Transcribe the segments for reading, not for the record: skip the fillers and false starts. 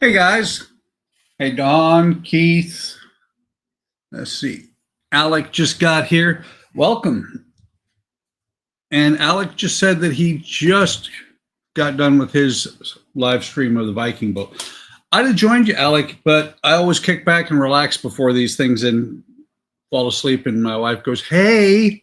Hey guys. Hey Don, Keith. Let's see. Alec just got here. Welcome. And Alec just said that he just got done with his live stream of the Viking boat. I'd have joined you, Alec, but I always kick back and relax before these things and fall asleep. And my wife goes, "Hey."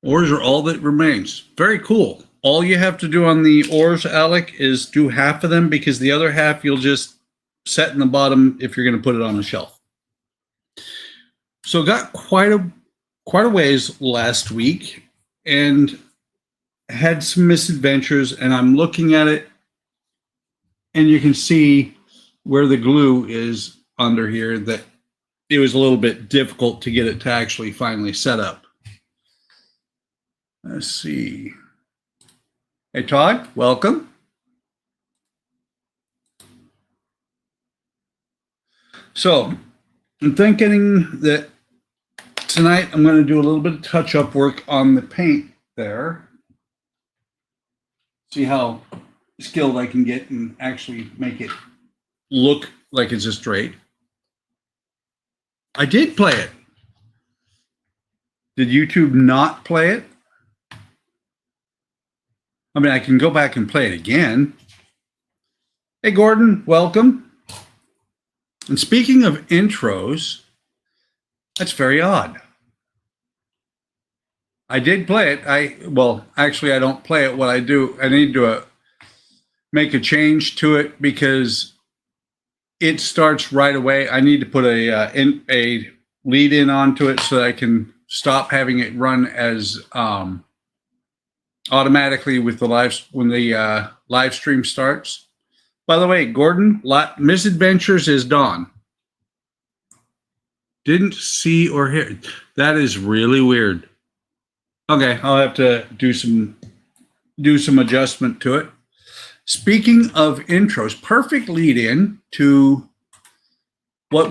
Oars are all that remains. Very cool. All you have to do on the oars, Alec, is do half of them because the other half you'll just set in the bottom if you're going to put it on a shelf. So got quite a ways last week and had some misadventures, and I'm looking at it and you can see where the glue is under here that it was a little bit difficult to get it to actually finally set up. Let's see. Hey, Todd, welcome. So I'm thinking that tonight I'm going to do a little bit of touch-up work on the paint there. See how skilled I can get and actually make it look like it's a straight. I did play it. Did YouTube not play it? I mean, I can go back and play it again. Hey, Gordon, welcome. And speaking of intros, that's very odd. I did play it. Well, actually, I don't play it. What I do, I need to make a change to it because it starts right away. I need to put a lead in onto it so that I can stop having it run as automatically with the when the live stream starts. By the way, Gordon, misadventures is Dawn. Didn't see or hear. That is really weird. Okay, I'll have to do some adjustment to it. Speaking of intros, perfect lead in to what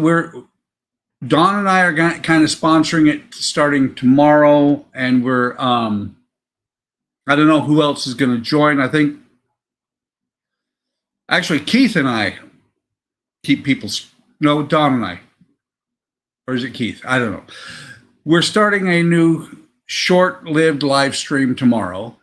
Dawn and I are kind of sponsoring it starting tomorrow, and we're I don't know who else is going to join. I think actually Keith and I keep Dawn and I, or is it Keith? I don't know. We're starting a new short-lived live stream tomorrow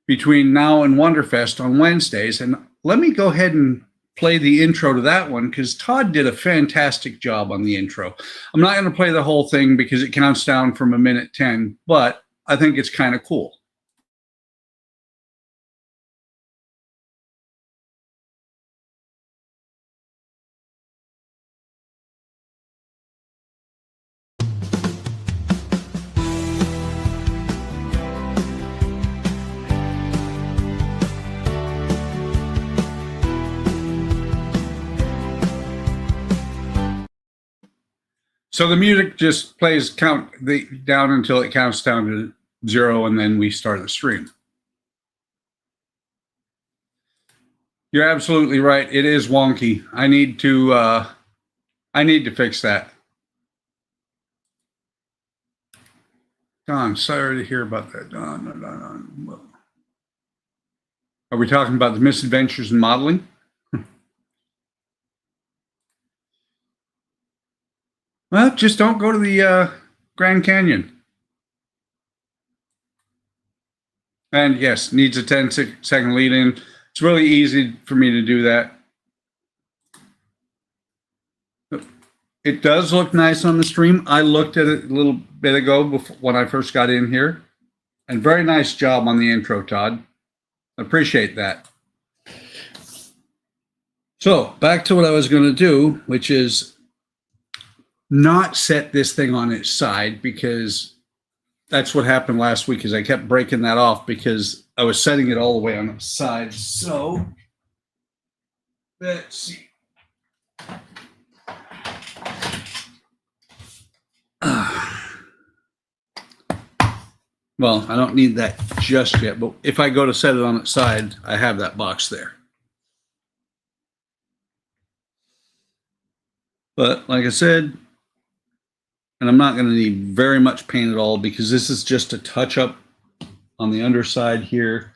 between now and Wonderfest on Wednesdays. And let me go ahead and play the intro to that one because Todd did a fantastic job on the intro. I'm not going to play the whole thing because it counts down from 1:10, but I think it's kind of cool. So the music just plays down until it counts down to 0, and then we start the stream. You're absolutely right. It is wonky. I need to fix that. Don, sorry to hear about that. Don. Are we talking about the misadventures in modeling? Well, just don't go to the Grand Canyon. And yes, needs a 10-second lead in. It's really easy for me to do that. It does look nice on the stream. I looked at it a little bit ago when I first got in here. And very nice job on the intro, Todd. Appreciate that. So back to what I was going to do, which is not set this thing on its side, because that's what happened last week is I kept breaking that off because I was setting it all the way on the side. So let's see. Well, I don't need that just yet, but if I go to set it on its side, I have that box there. But like I said, and I'm not going to need very much paint at all because this is just a touch up on the underside here.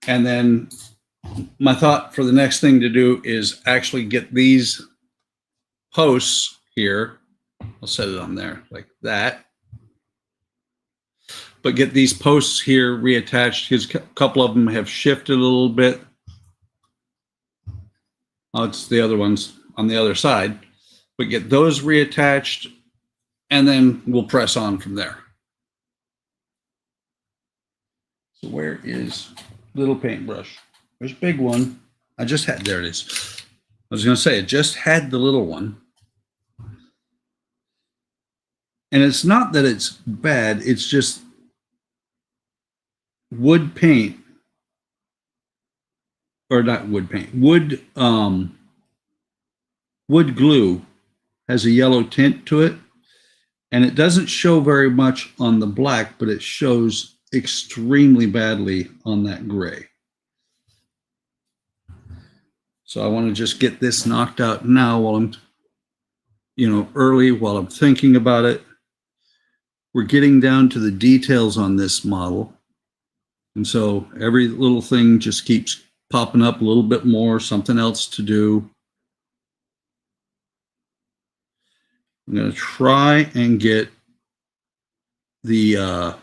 And then my thought for the next thing to do is actually get these posts here. I'll set it on there like that. But get these posts here reattached because a couple of them have shifted a little bit. Oh, it's the other ones on the other side. But get those reattached, and then we'll press on from there. So where is little paintbrush? There's big one. I just had, there it is. I was going to say, it just had the little one. And it's not that it's bad, it's just wood paint, or not wood paint, wood glue has a yellow tint to it, and it doesn't show very much on the black, but it shows extremely badly on that gray. So I want to just get this knocked out now while I'm, early, while I'm thinking about it. We're getting down to the details on this model. And so every little thing just keeps popping up a little bit more, something else to do. I'm going to try and get the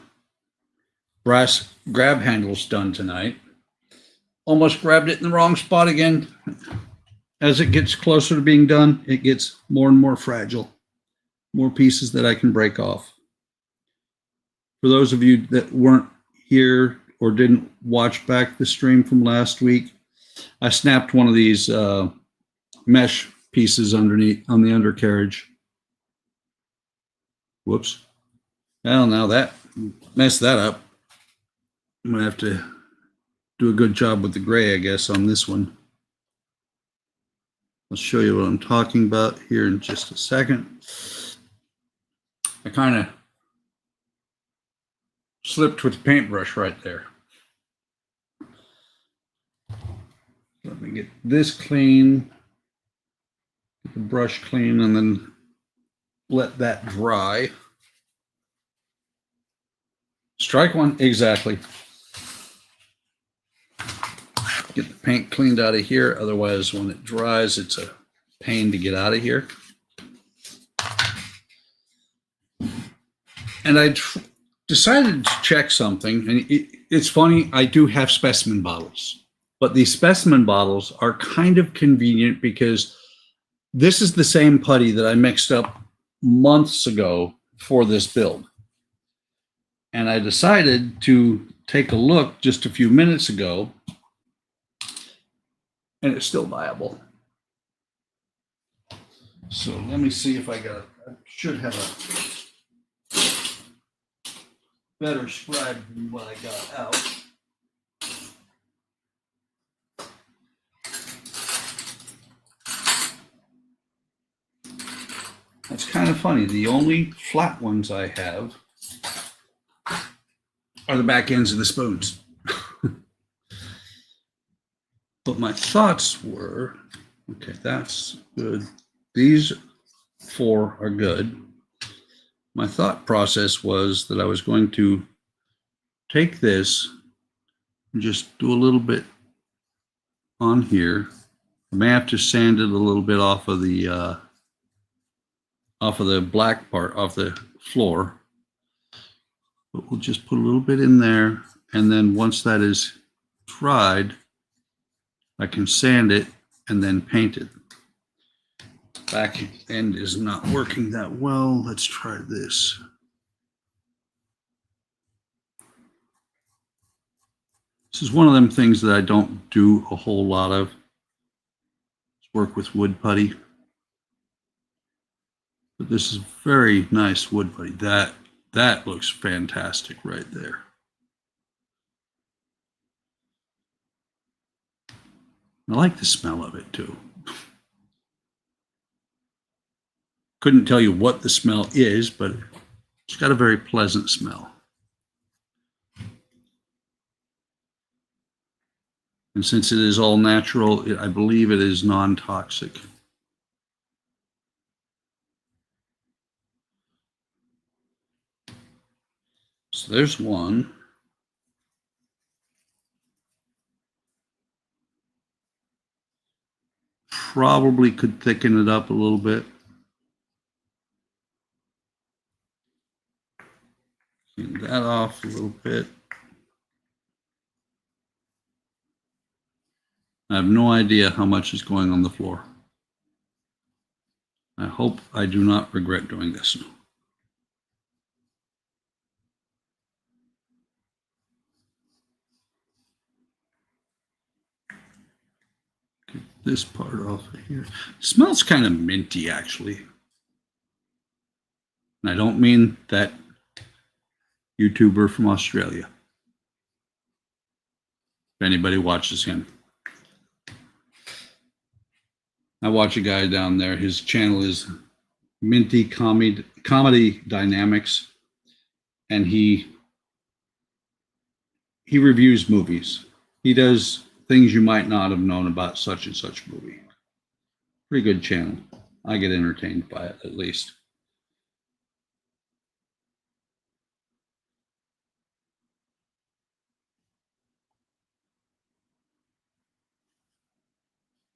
brass grab handles done tonight. Almost grabbed it in the wrong spot again. As it gets closer to being done, it gets more and more fragile. More pieces that I can break off. For those of you that weren't here or didn't watch back the stream from last week, I snapped one of these mesh pieces underneath on the undercarriage. Whoops. Well, now that messed that up. I'm going to have to do a good job with the gray, I guess, on this one. I'll show you what I'm talking about here in just a second. I kind of slipped with the paintbrush right there. Let me get this clean, get the brush clean, and then let that dry. Strike one, exactly. Get the paint cleaned out of here. Otherwise, when it dries, it's a pain to get out of here. And I decided to check something, and it's funny, I do have specimen bottles, but these specimen bottles are kind of convenient because this is the same putty that I mixed up months ago for this build. And I decided to take a look just a few minutes ago, and it's still viable. So let me see if I should have a better spread than what I got out. That's kind of funny. The only flat ones I have are the back ends of the spoons. But my thoughts were, okay, that's good. These 4 are good. My thought process was that I was going to take this and just do a little bit on here. I may have to sand it a little bit off of the black part, off the floor. But we'll just put a little bit in there, and then once that is dried, I can sand it and then paint it. Back end is not working that well. Let's try this. This is one of them things that I don't do a whole lot of. Let's work with wood putty. But this is very nice wood putty. That looks fantastic right there. I like the smell of it too. Couldn't tell you what the smell is, but it's got a very pleasant smell. And since it is all natural, I believe it is non-toxic. So there's one. probably could thicken it up a little bit. Clean that off a little bit. I have no idea how much is going on the floor. I hope I do not regret doing this. Get this part off of here. It smells kind of minty, actually. And I don't mean that YouTuber from Australia. If anybody watches him. I watch a guy down there. His channel is Minty Comedy Dynamics, and he reviews movies. He does things you might not have known about such and such movie. Pretty good channel. I get entertained by it, at least.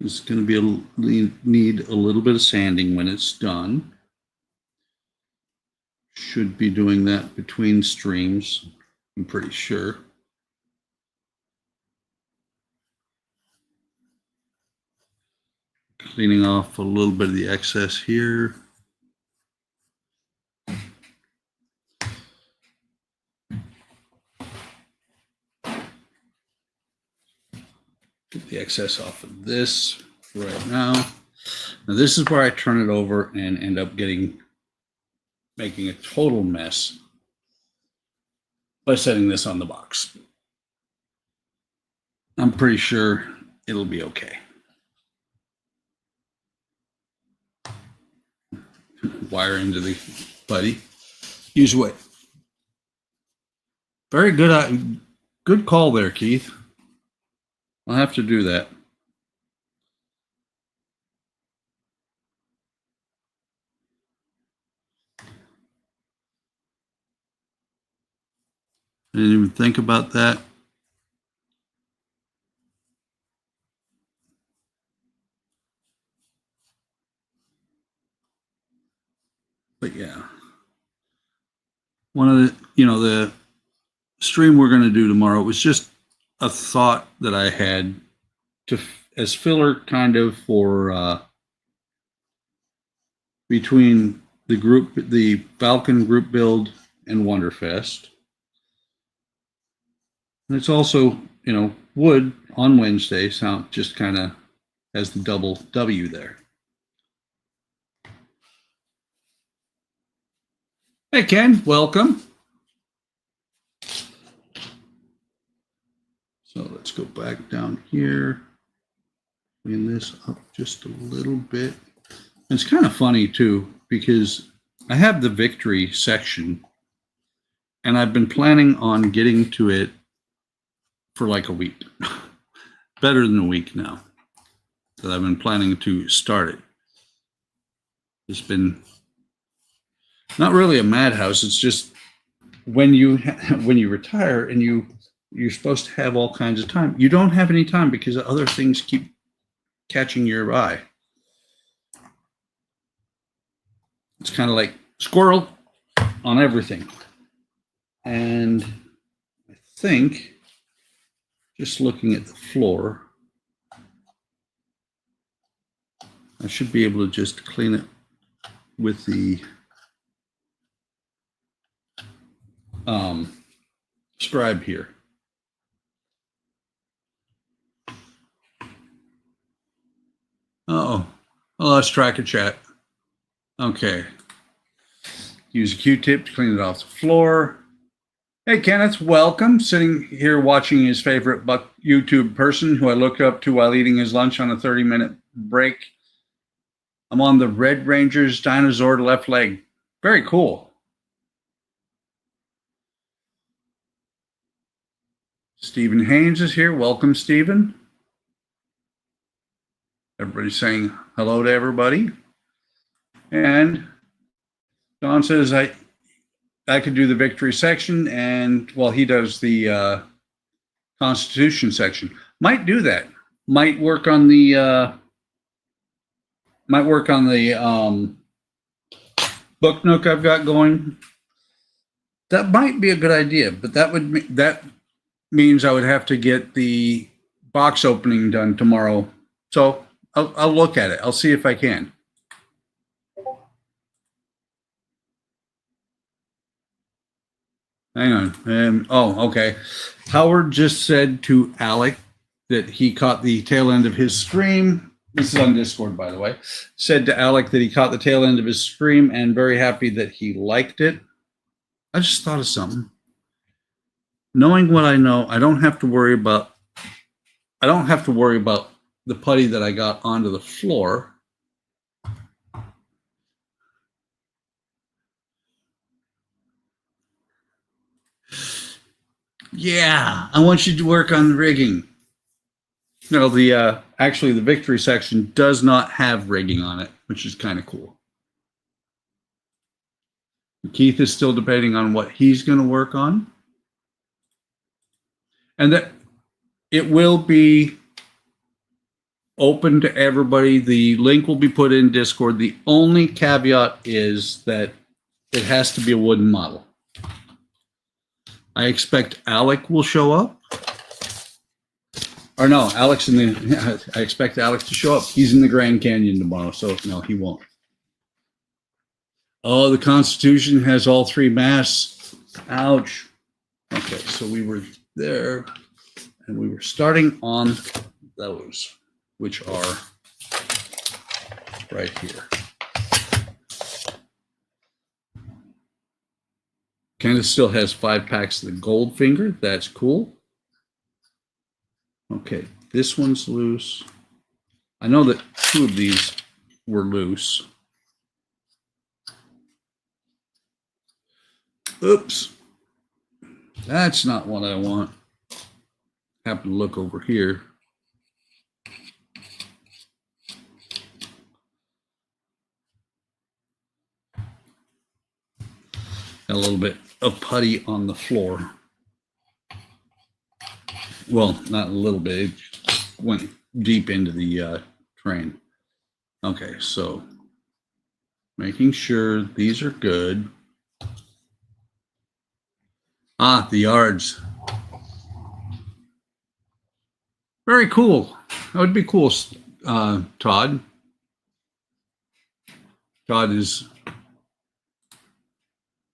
It's going to need a little bit of sanding when it's done. Should be doing that between streams, I'm pretty sure. Cleaning off a little bit of the excess here. Get the excess off of this right now. Now this is where I turn it over and end up making a total mess by setting this on the box. I'm pretty sure it'll be okay. Wire into the buddy. Use weight. Very good. Good call there, Keith. I'll have to do that. I didn't even think about that. But yeah, one of the stream we're going to do tomorrow was just a thought that I had as filler kind of for between the Falcon group build and Wonderfest. And it's also, wood on Wednesday sound just kind of has the double W there. Hey, Ken, welcome. So let's go back down here. Clean this up just a little bit. And it's kind of funny too, because I have the victory section and I've been planning on getting to it for like a week. Better than a week now that I've been planning to start it. It's been not really a madhouse. It's just when you retire and you're supposed to have all kinds of time. You don't have any time because other things keep catching your eye. It's kind of like squirrel on everything. And I think, just looking at the floor, I should be able to just clean it with the scribe here. Uh-oh, I lost track of chat. Okay. Use a Q-tip to clean it off the floor. Hey, Kenneth, welcome. Sitting here watching his favorite YouTube person who I look up to while eating his lunch on a 30-minute break. I'm on the Red Ranger's dinosaur left leg. Very cool. Stephen Haynes is here. Welcome, Stephen. Everybody's saying hello to everybody. And Don says I could do the victory section, and while he does the Constitution section. Might do that. Might work on the Might work on the book nook I've got going. That might be a good idea, but that means I would have to get the box opening done tomorrow. So I'll look at it. I'll see if I can. Hang on. Oh, okay. Howard just said to Alec that he caught the tail end of his stream. This is on Discord, by the way. Said to Alec that he caught the tail end of his stream and very happy that he liked it. I just thought of something. Knowing what I know, I don't have to worry about the putty that I got onto the floor. Yeah, I want you to work on the rigging. No, actually the victory section does not have rigging on it, which is kind of cool. Keith is still debating on what he's going to work on. And that it will be open to everybody. The link will be put in Discord. The only caveat is that it has to be a wooden model. I expect Alec will show up. Or no, I expect Alex to show up. He's in the Grand Canyon tomorrow, so no, he won't. Oh, the Constitution has all three masts. Ouch. Okay, so we were there, and we were starting on those, which are right here. Candace still has 5 packs of the Goldfinger. That's cool. Okay, this one's loose. I know that 2 of these were loose. Oops. That's not what I want. Happen to look over here. Got a little bit of putty on the floor. Well, not a little bit. It went deep into the train. Okay, so making sure these are good. Ah, the yards. Very cool. That would be cool, Todd. Todd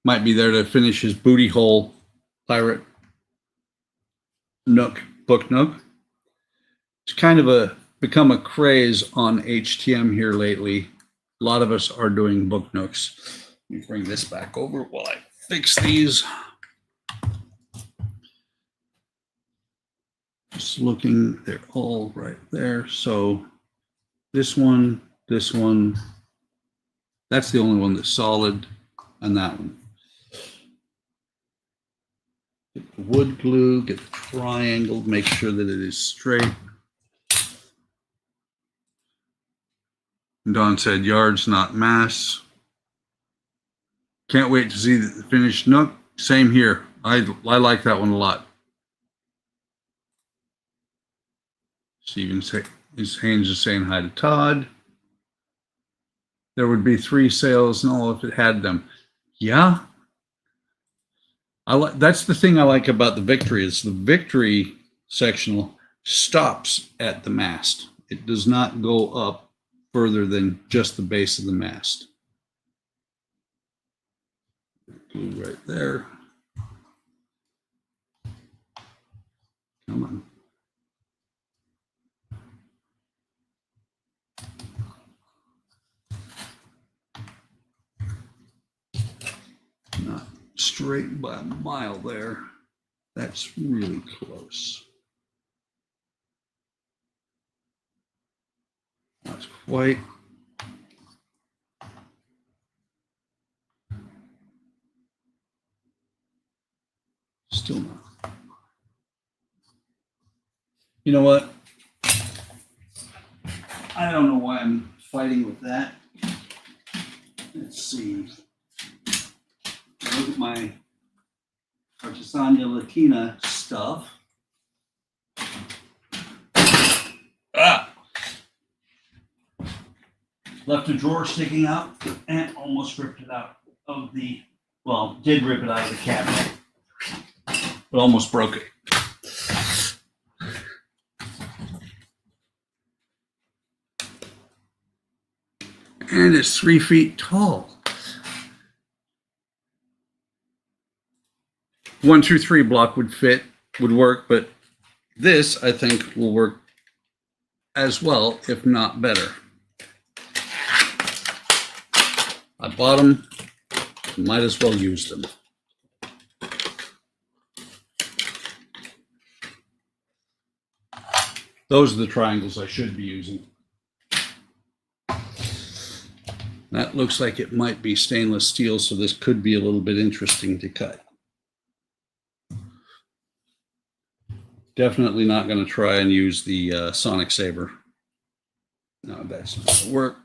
might be there to finish his booty hole pirate nook, book nook. It's kind of become a craze on HTM here lately. A lot of us are doing book nooks. Let me bring this back over while I fix these. Just looking, they're all right there. So this one, that's the only one that's solid, and that one. Get the wood glue, get the triangle, make sure that it is straight. And Don said yards, not mass. Can't wait to see the finished nook. Same here. I like that one a lot. Steven Haynes is saying hi to Todd. There would be 3 sales, no, if it had them. Yeah. That's the thing I like about the Victory is the Victory sectional stops at the mast. It does not go up further than just the base of the mast. Glue right there. Come on. Not straight by a mile there. That's really close. Not quite. Still not. You know what? I don't know why I'm fighting with that. Let's see. Look at my Artisan de Latina stuff. left a drawer sticking out and almost ripped it out of the, well, did rip it out of the cabinet, but almost broke it. And it's 3 feet tall. 1, 2, 3 block would work, but this I think will work as well, if not better. I bought them, might as well use them. Those are the triangles I should be using. That looks like it might be stainless steel, so this could be a little bit interesting to cut. Definitely not going to try and use the Sonic Saber. No, that's not going to work.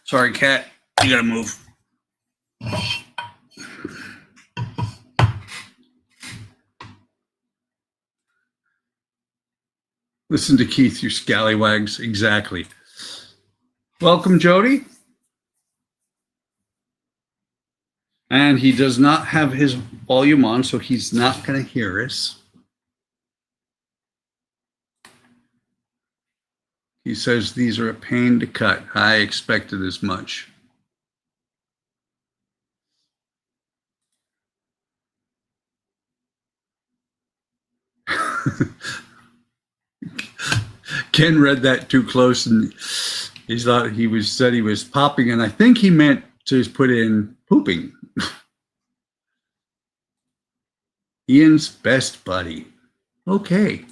Sorry, cat. You got to move. Listen to Keith, you scallywags. Exactly. Welcome, Jody. And he does not have his volume on, so he's not going to hear us. He says these are a pain to cut. I expected as much. Ken read that too close, and he thought said he was popping, and I think he meant to put in pooping. Ian's best buddy. Okay,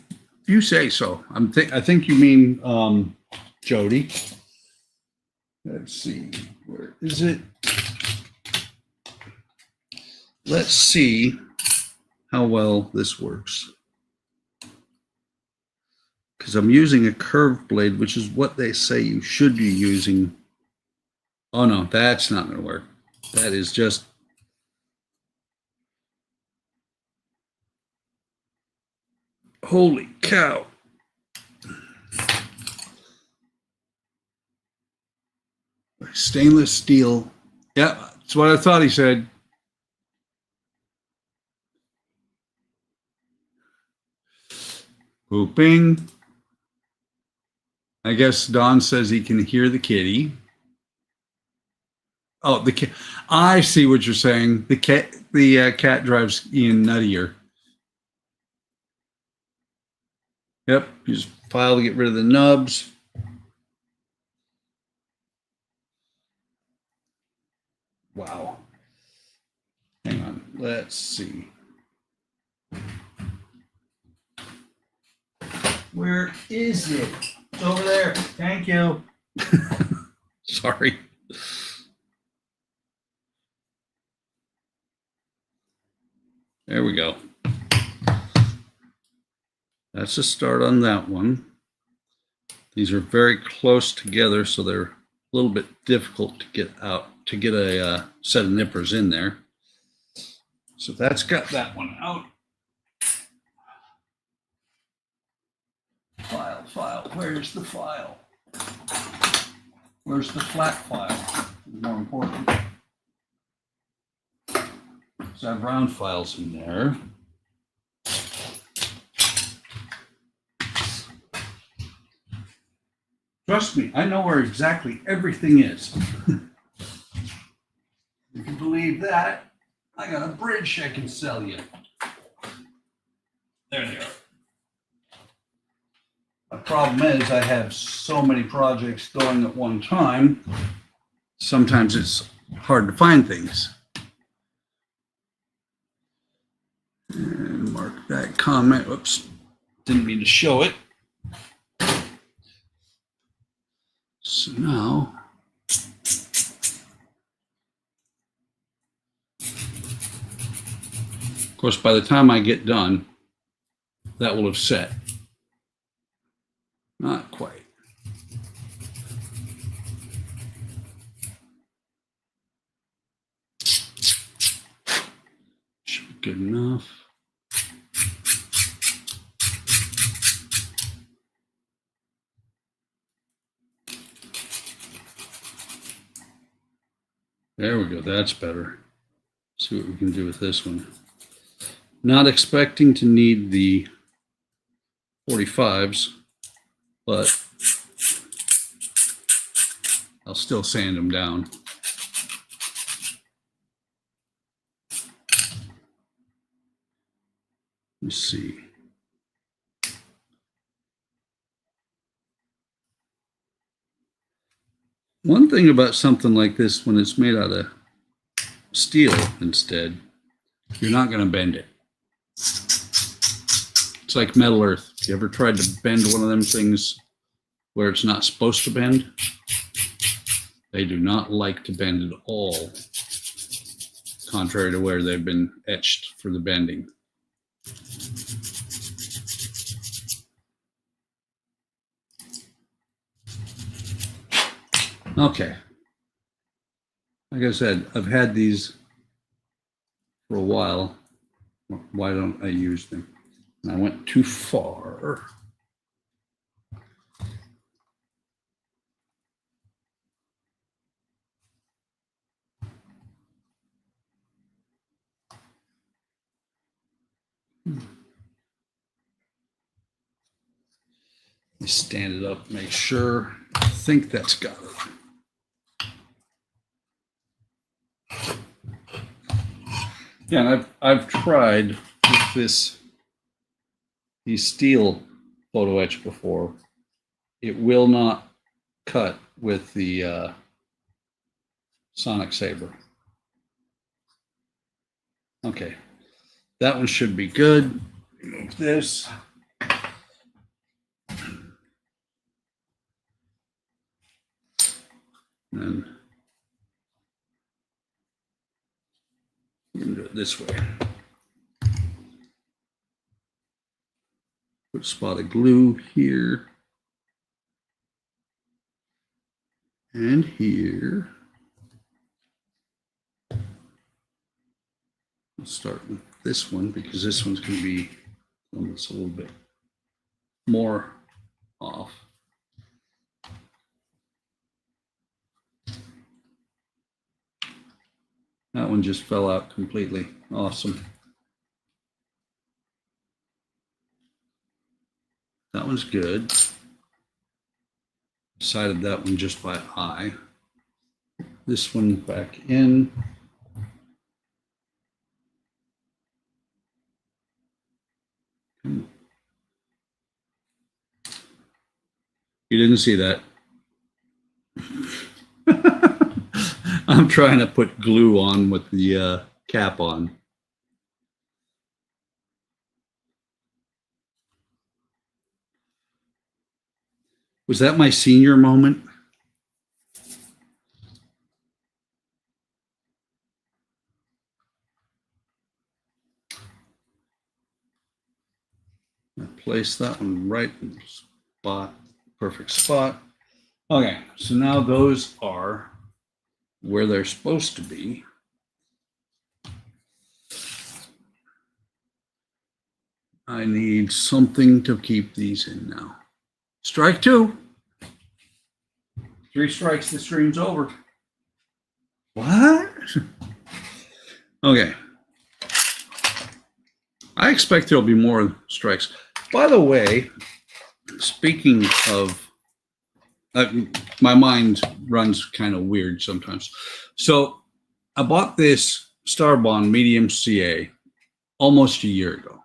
you say so. I think you mean Jody. Let's see, where is it? Let's see how well this works. Because I'm using a curved blade, which is what they say you should be using. Oh no, that's not going to work. That is just. Holy cow. Stainless steel. Yeah, that's what I thought he said. Pooping. I guess Don says he can hear the kitty. Oh, the cat. I see what you're saying. The cat drives Ian nuttier. Yep, use file to get rid of the nubs. Wow. Hang on, let's see. Where is it? It's over there. Thank you. Sorry. There we go. That's a start on that one. These are very close together, so they're a little bit difficult to get out, to get a set of nippers in there. So that's got that one out. File. Where's the file? Where's the flat file? More important. So I have round files in there. Trust me, I know where exactly everything is. You can believe that. I got a bridge I can sell you. There they are. The problem is I have so many projects going at one time. Sometimes it's hard to find things. And mark that comment. Oops, didn't mean to show it. So now, of course, by the time I get done, that will have set. Not quite. Should be good enough. There we go. That's better. See what we can do with this one. Not expecting to need the 45s, but I'll still sand them down. Let's see. One thing about something like this, when it's made out of steel instead, you're not going to bend it. It's like metal earth. You ever tried to bend one of them things where it's not supposed to bend? They do not like to bend at all, contrary to where they've been etched for the bending. Okay. Like I said, I've had these for a while. Why don't I use them? And I went too far. Let me stand it up, make sure. I think that's got it. Yeah, and I've tried with these steel photo etch before. It will not cut with the Sonic Saber. Okay, that one should be good. Remove this. And we're going to do it this way. Put a spot of glue here. And here. I'll start with this one because this one's going to be almost a little bit more off. That one just fell out completely. Awesome. That one's good. Decided that one just by eye. This one back in. You didn't see that. I'm trying to put glue on with the cap on. Was that my senior moment? I placed that one right in the spot, perfect spot. Okay, so now those are where they're supposed to be. I need something to keep these in now. Strike two. 3 strikes, the stream's over. What? Okay. I expect there'll be more strikes. By the way, speaking of, my mind runs kind of weird sometimes. So I bought this Star Bond medium CA almost a year ago,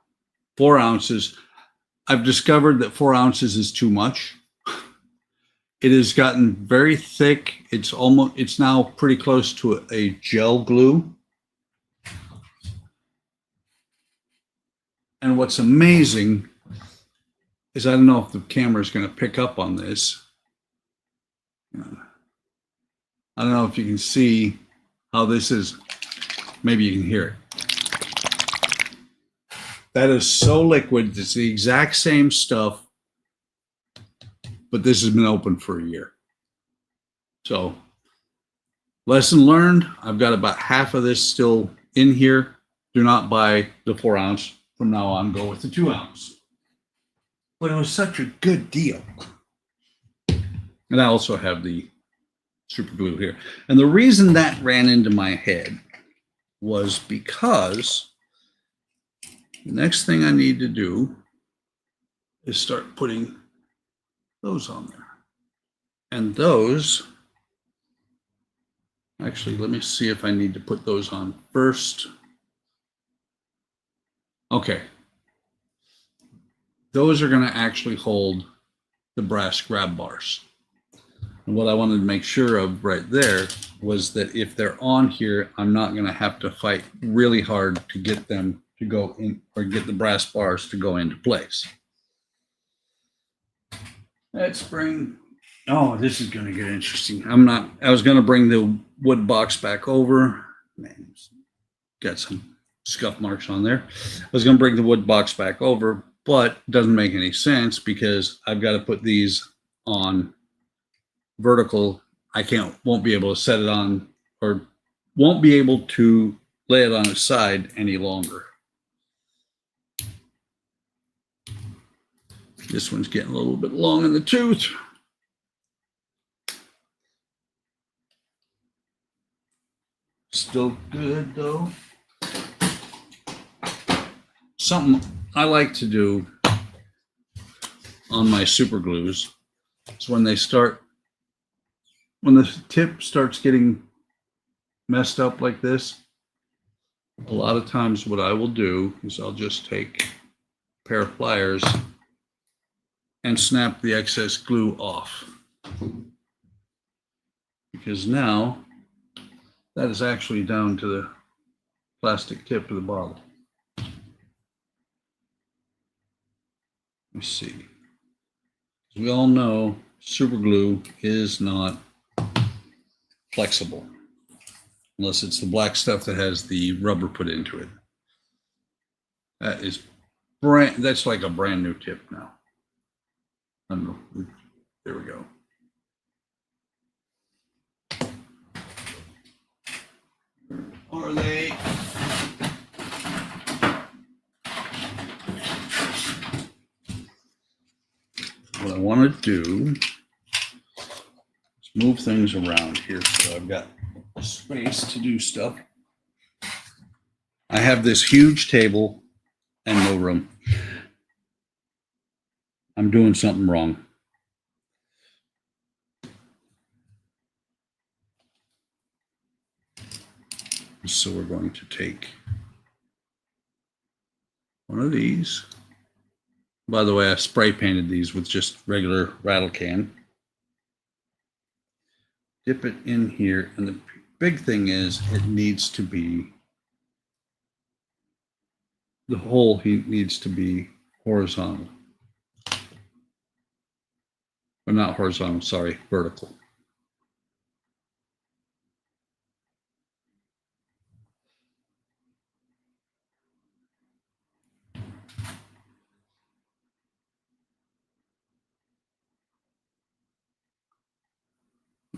4 ounces. I've discovered that 4 ounces is too much. It has gotten very thick. It's now pretty close to a gel glue. And what's amazing is I don't know if the camera is going to pick up on this. I don't know if you can see how this is. Maybe you can hear it. That is so liquid. It's the exact same stuff, but this has been open for a year. So, lesson learned. I've got about half of this still in here. Do not buy the 4 ounce. From now on, go with the 2 ounce. But it was such a good deal. And I also have the super glue here. And the reason that ran into my head was because the next thing I need to do is start putting those on there. And those, actually, let me see if I need to put those on first. Okay. Those are going to actually hold the brass grab bars. And what I wanted to make sure of right there was that if they're on here, I'm not going to have to fight really hard to get them to go in, or get the brass bars to go into place. Let's bring, oh, this is going to get interesting. I was going to bring the wood box back over. Man, got some scuff marks on there. I was going to bring the wood box back over, but it doesn't make any sense because I've got to put these on vertical. I won't be able to set it on, or won't be able to lay it on its side any longer. This one's getting a little bit long in the tooth. Still good though. Something I like to do on my super glues is when the tip starts getting messed up like this, a lot of times what I will do is I'll just take a pair of pliers and snap the excess glue off. Because now that is actually down to the plastic tip of the bottle. Let's see. We all know super glue is not flexible unless it's the black stuff that has the rubber put into it. That's like a brand new tip now. I don't know. There we go. Where are they? What I want to do is move things around here so I've got space to do stuff. I have this huge table and no room. I'm doing something wrong. So we're going to take one of these. By the way, I spray painted these with just regular rattle can. Dip it in here, and the big thing is it needs to be, the hole needs to be horizontal. Or not horizontal, sorry, vertical.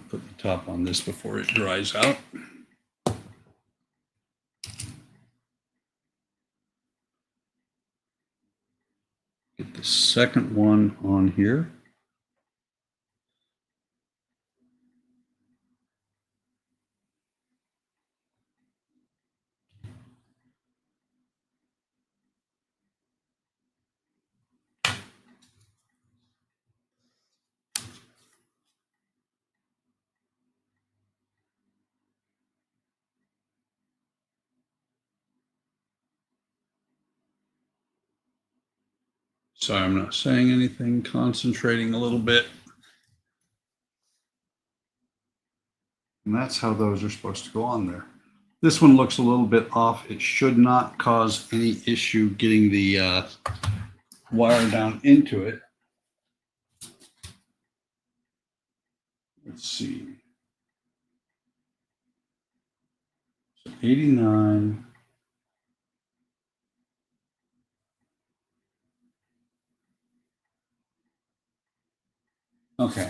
Put the top on this before it dries out. Get the second one on here. Sorry, I'm not saying anything, concentrating a little bit. And that's how those are supposed to go on there. This one looks a little bit off. It should not cause any issue getting the wire down into it. Let's see. So 89. Okay.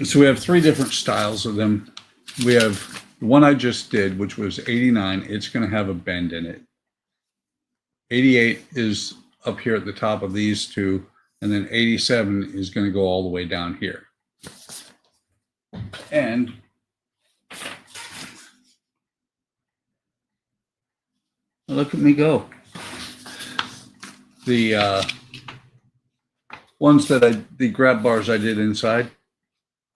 So we have three different styles of them. We have the one I just did, which was 89. It's going to have a bend in it. 88 is up here at the top of these two, and then 87 is going to go all the way down here. And look at me go. The ones that the grab bars I did inside,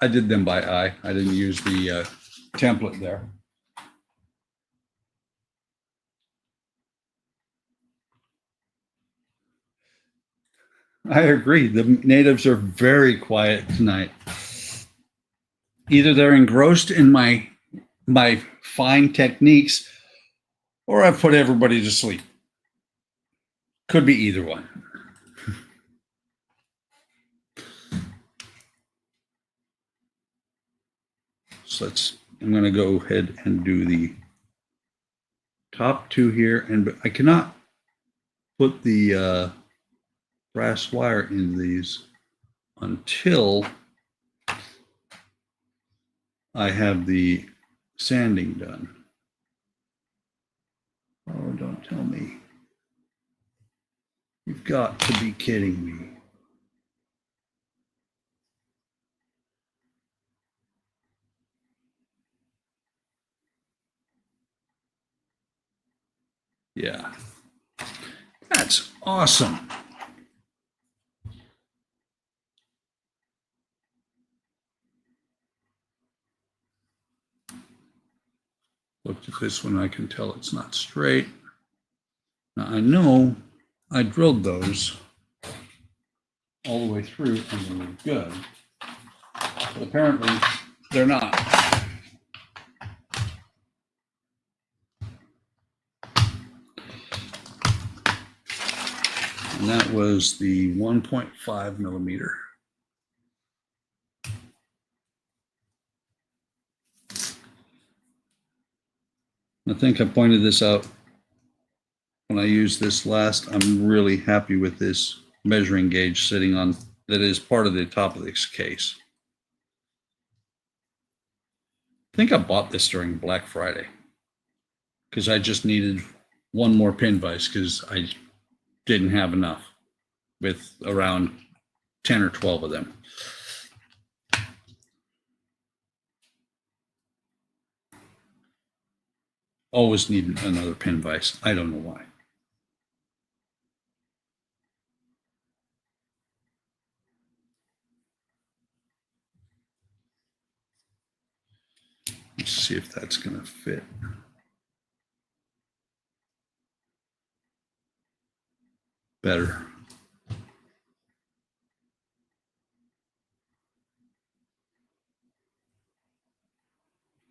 I did them by eye. I didn't use the template there. I agree. The natives are very quiet tonight. Either they're engrossed in my fine techniques, or I've put everybody to sleep. Could be either one. So I'm going to go ahead and do the top two here, and I cannot put the brass wire in these until I have the sanding done. Oh, don't tell me. You've got to be kidding me. Yeah, that's awesome. Looked at this one, I can tell it's not straight. Now I know I drilled those all the way through and they were good, but apparently they're not. And that was the 1.5 millimeter. I think I pointed this out when I used this last. I'm really happy with this measuring gauge sitting on, that is part of the top of this case. I think I bought this during Black Friday because I just needed one more pin vise because I didn't have enough with around 10 or 12 of them. Always need another pin vise. I don't know why. Let's see if that's going to fit. Better. Of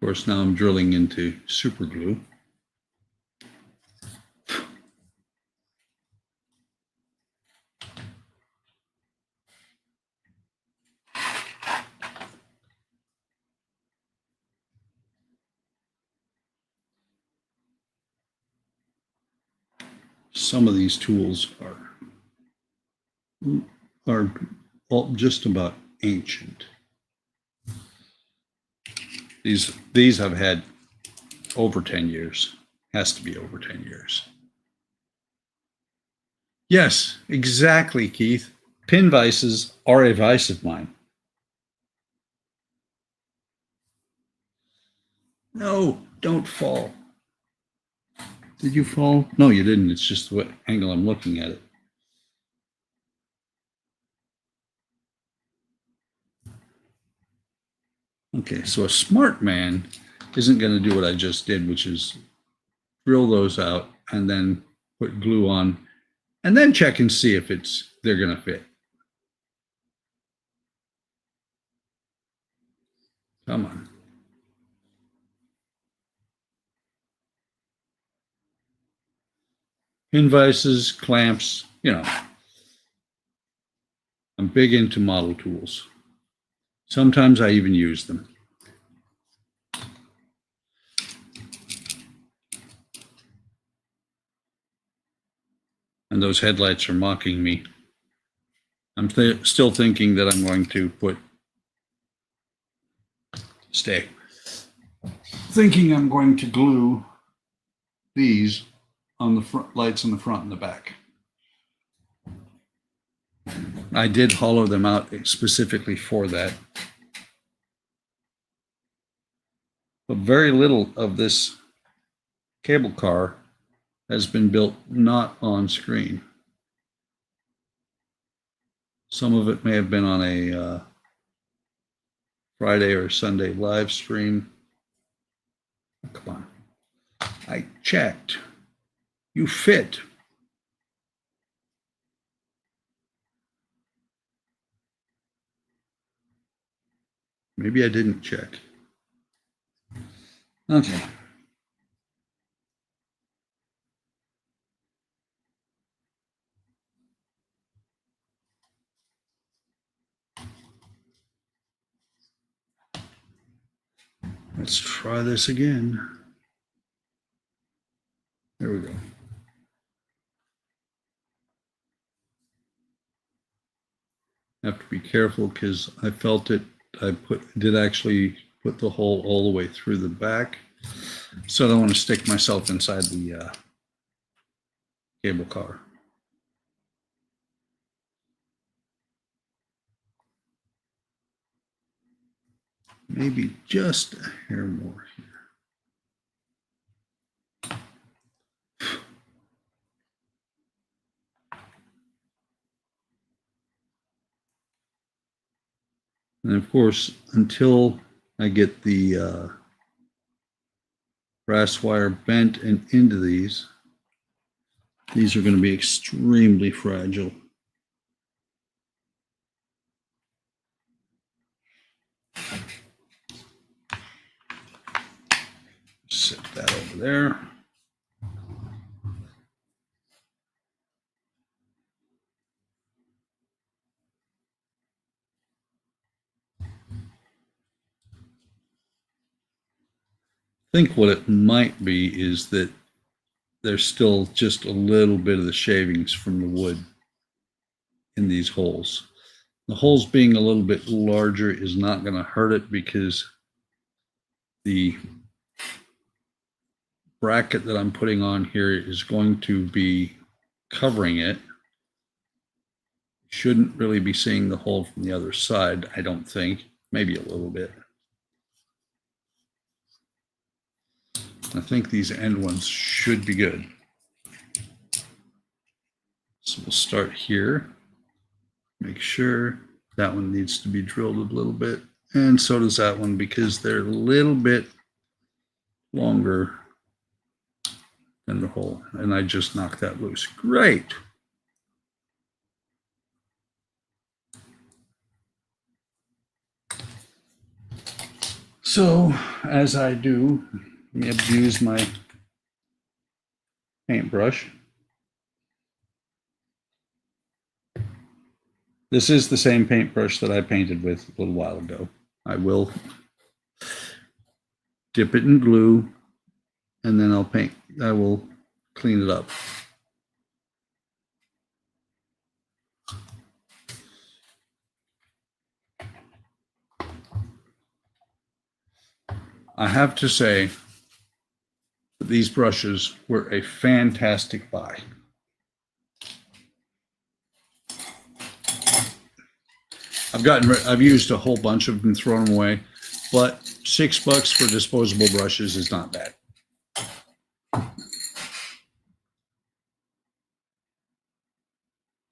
course, now I'm drilling into super glue. Some of these tools are just about ancient. These I've had over 10 years. Has to be over 10 years. Yes, exactly, Keith. Pin vices are a vice of mine. No, don't fall. Did you fall? No, you didn't. It's just the angle I'm looking at it. Okay, so a smart man isn't going to do what I just did, which is drill those out and then put glue on and then check and see if they're going to fit. Come on. Pin vices, clamps, I'm big into model tools. Sometimes I even use them. And those headlights are mocking me. I'm still thinking that I'm going to thinking I'm going to glue these on the front lights in the front and the back. I did hollow them out specifically for that. But very little of this cable car has been built not on screen. Some of it may have been on a Friday or Sunday live stream. Oh, come on. I checked. You fit. Maybe I didn't check. Okay. Let's try this again. There we go. I have to be careful because I felt it. I did actually put the hole all the way through the back. So I don't want to stick myself inside the cable car. Maybe just a hair more here. And of course, until I get the brass wire bent and into these are going to be extremely fragile. Set that over there. I think what it might be is that there's still just a little bit of the shavings from the wood in these holes. The holes being a little bit larger is not going to hurt it because the bracket that I'm putting on here is going to be covering it. Shouldn't really be seeing the hole from the other side, I don't think. Maybe a little bit. I think these end ones should be good. So we'll start here. Make sure that one needs to be drilled a little bit. And so does that one because they're a little bit longer than the hole. And I just knocked that loose. Great. So as I do, I have to use my paintbrush. This is the same paintbrush that I painted with a little while ago. I will dip it in glue and then I will clean it up. I have to say that these brushes were a fantastic buy. I've used a whole bunch of them and thrown them away, but $6 for disposable brushes is not bad.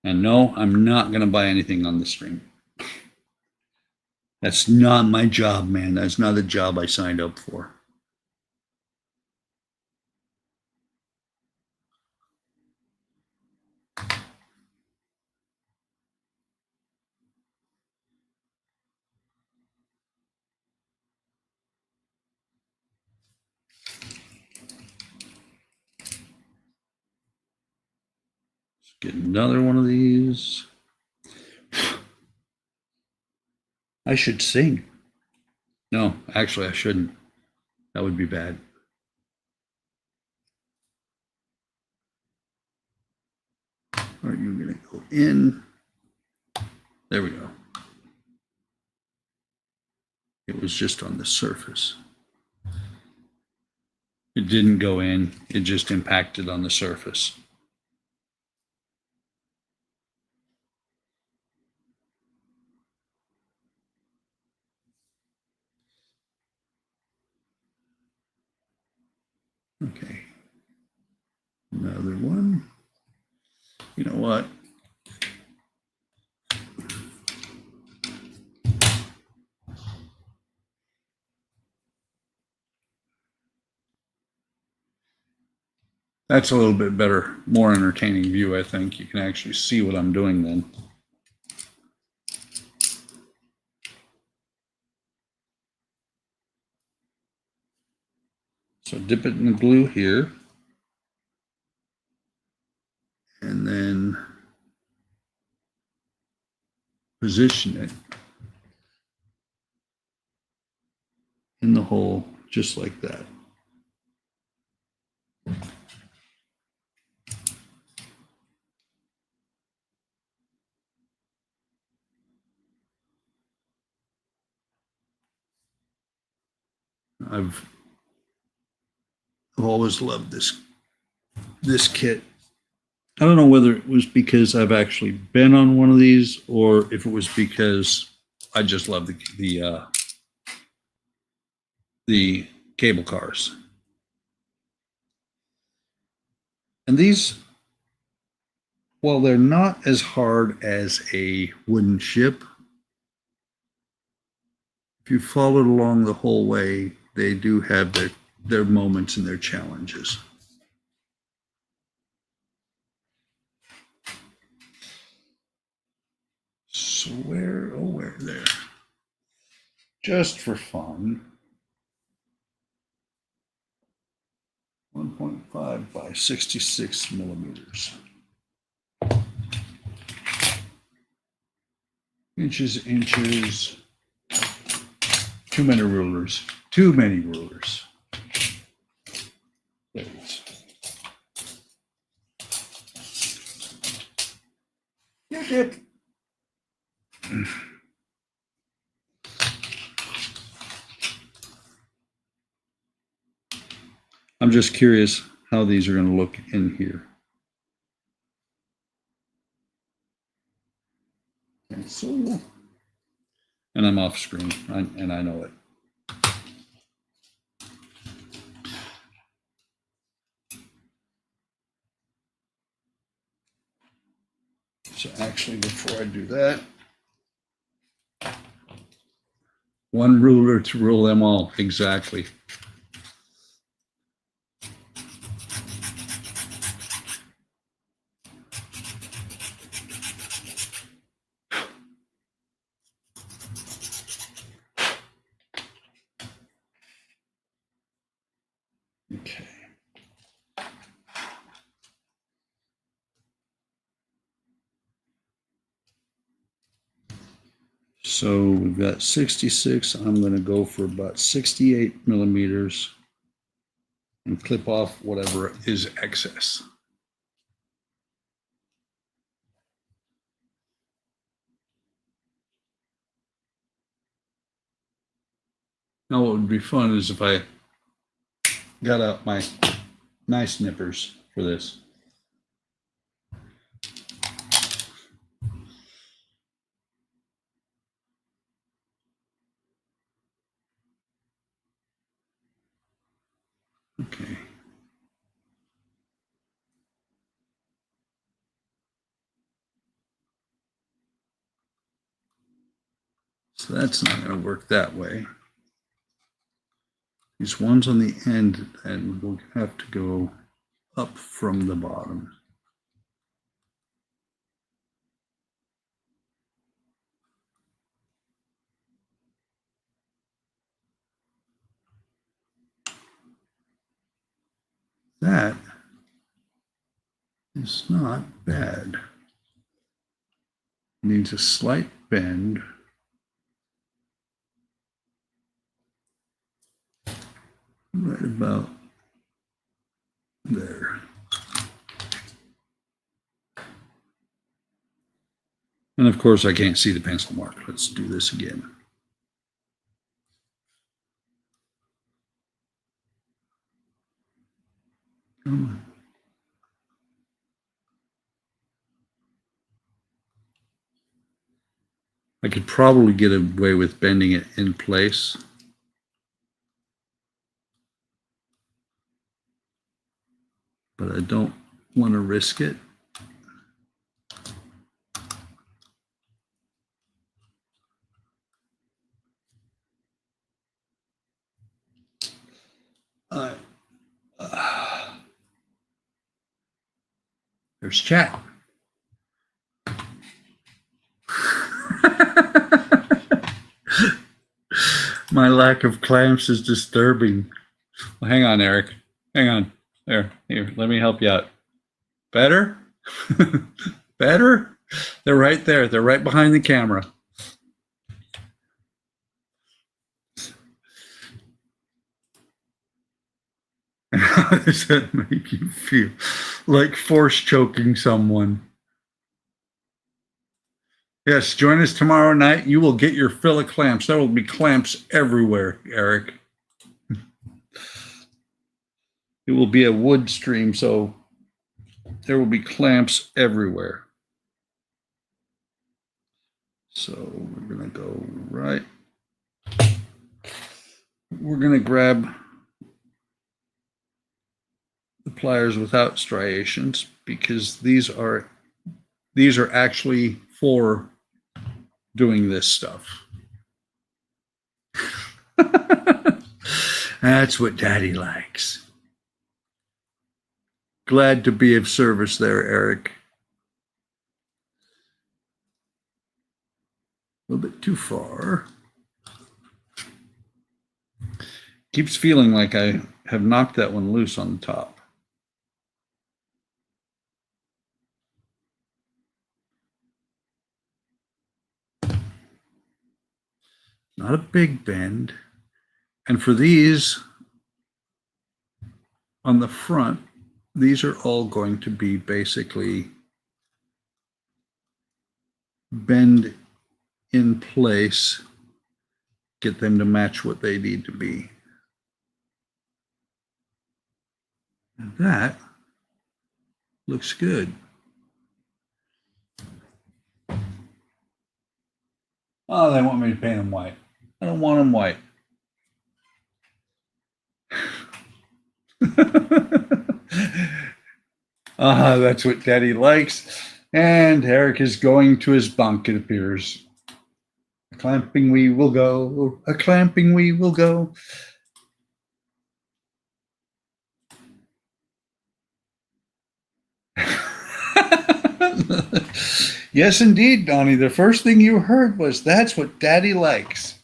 And no, I'm not going to buy anything on the stream. That's not my job, man. That's not a job I signed up for. Let's get another one of these. I should sing. No, actually, I shouldn't. That would be bad. Are you going to go in? There we go. It was just on the surface. It didn't go in. It just impacted on the surface. Okay. Another one. You know what? That's a little bit better, more entertaining view, I think. You can actually see what I'm doing then. So dip it in the glue here. And then position it in the hole just like that. I've always loved this kit. I don't know whether it was because I've actually been on one of these or if it was because I just love the cable cars. And these, while they're not as hard as a wooden ship, if you followed along the whole way, they do have their moments and their challenges. So where there? Just for fun, 1.5 by 66 millimeters. Inches, too many rulers, There it is. You did. I'm just curious how these are going to look in here. Okay, so, and I'm off screen, and I know it. So actually, before I do that, one ruler to rule them all, exactly. Okay. So we've got 66. I'm going to go for about 68 millimeters and clip off whatever is excess. Now what would be fun is if I got out my nice nippers for this. Okay. So that's not going to work that way. These ones on the end, and we'll have to go up from the bottom. That is not bad. Needs a slight bend. Right about there. And of course, I can't see the pencil mark. Let's do this again. Come on. I could probably get away with bending it in place. but I don't want to risk it. There's chat. My lack of clamps is disturbing. Well, hang on, Eric. Hang on. There. Here, let me help you out. Better? Better? They're right there. They're right behind the camera. How does that make you feel? Like force choking someone. Yes, join us tomorrow night. You will get your fill of clamps. There will be clamps everywhere, Eric. It will be a wood stream, so there will be clamps everywhere. So we're going to go right. We're going to grab the pliers without striations because these are actually for doing this stuff. That's what Daddy likes. Glad to be of service there, Eric. A little bit too far. Keeps feeling like I have knocked that one loose on the top. Not a big bend. And for these on the front, these are all going to be basically bend in place, get them to match what they need to be. And that looks good. Oh, they want me to paint them white. I don't want them white. That's what Daddy likes. And Eric is going to his bunk, it appears. A clamping we will go. A clamping we will go. Yes, indeed, Donnie. The first thing you heard was, that's what Daddy likes.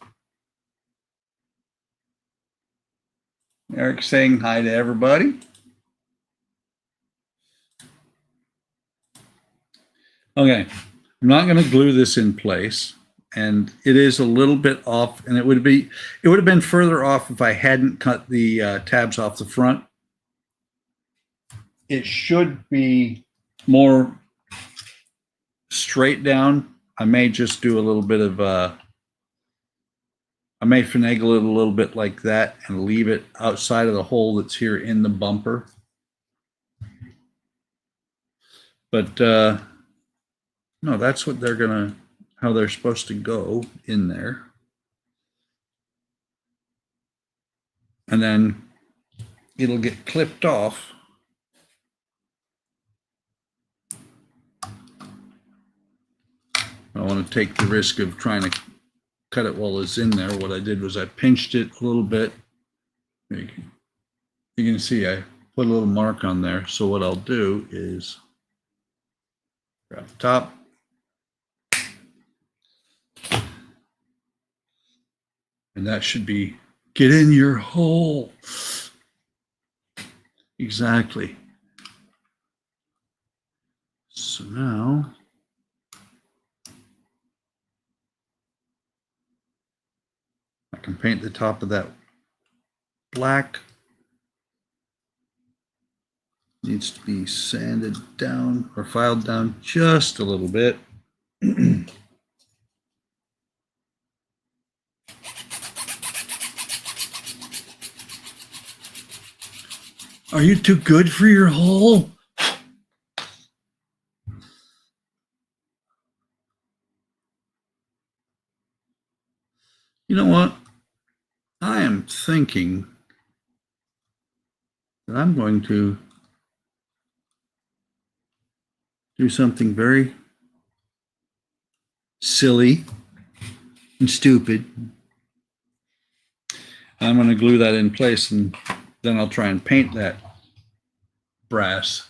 Eric saying hi to everybody. Okay, I'm not going to glue this in place, and it is a little bit off, and it would have been further off if I hadn't cut the tabs off the front. It should be more straight down. I may just do a little bit of I may finagle it a little bit like that and leave it outside of the hole that's here in the bumper. But no, that's what how they're supposed to go in there. And then it'll get clipped off. I don't want to take the risk of trying to cut it while it's in there. What I did was I pinched it a little bit. You can see I put a little mark on there. So what I'll do is grab the top. And that should be, get in your hole. Exactly. So now I can paint the top of that black. Needs to be sanded down or filed down just a little bit. Are you too good for your hole? You know what? I am thinking that I'm going to do something very silly and stupid. I'm going to glue that in place, and then I'll try and paint that brass.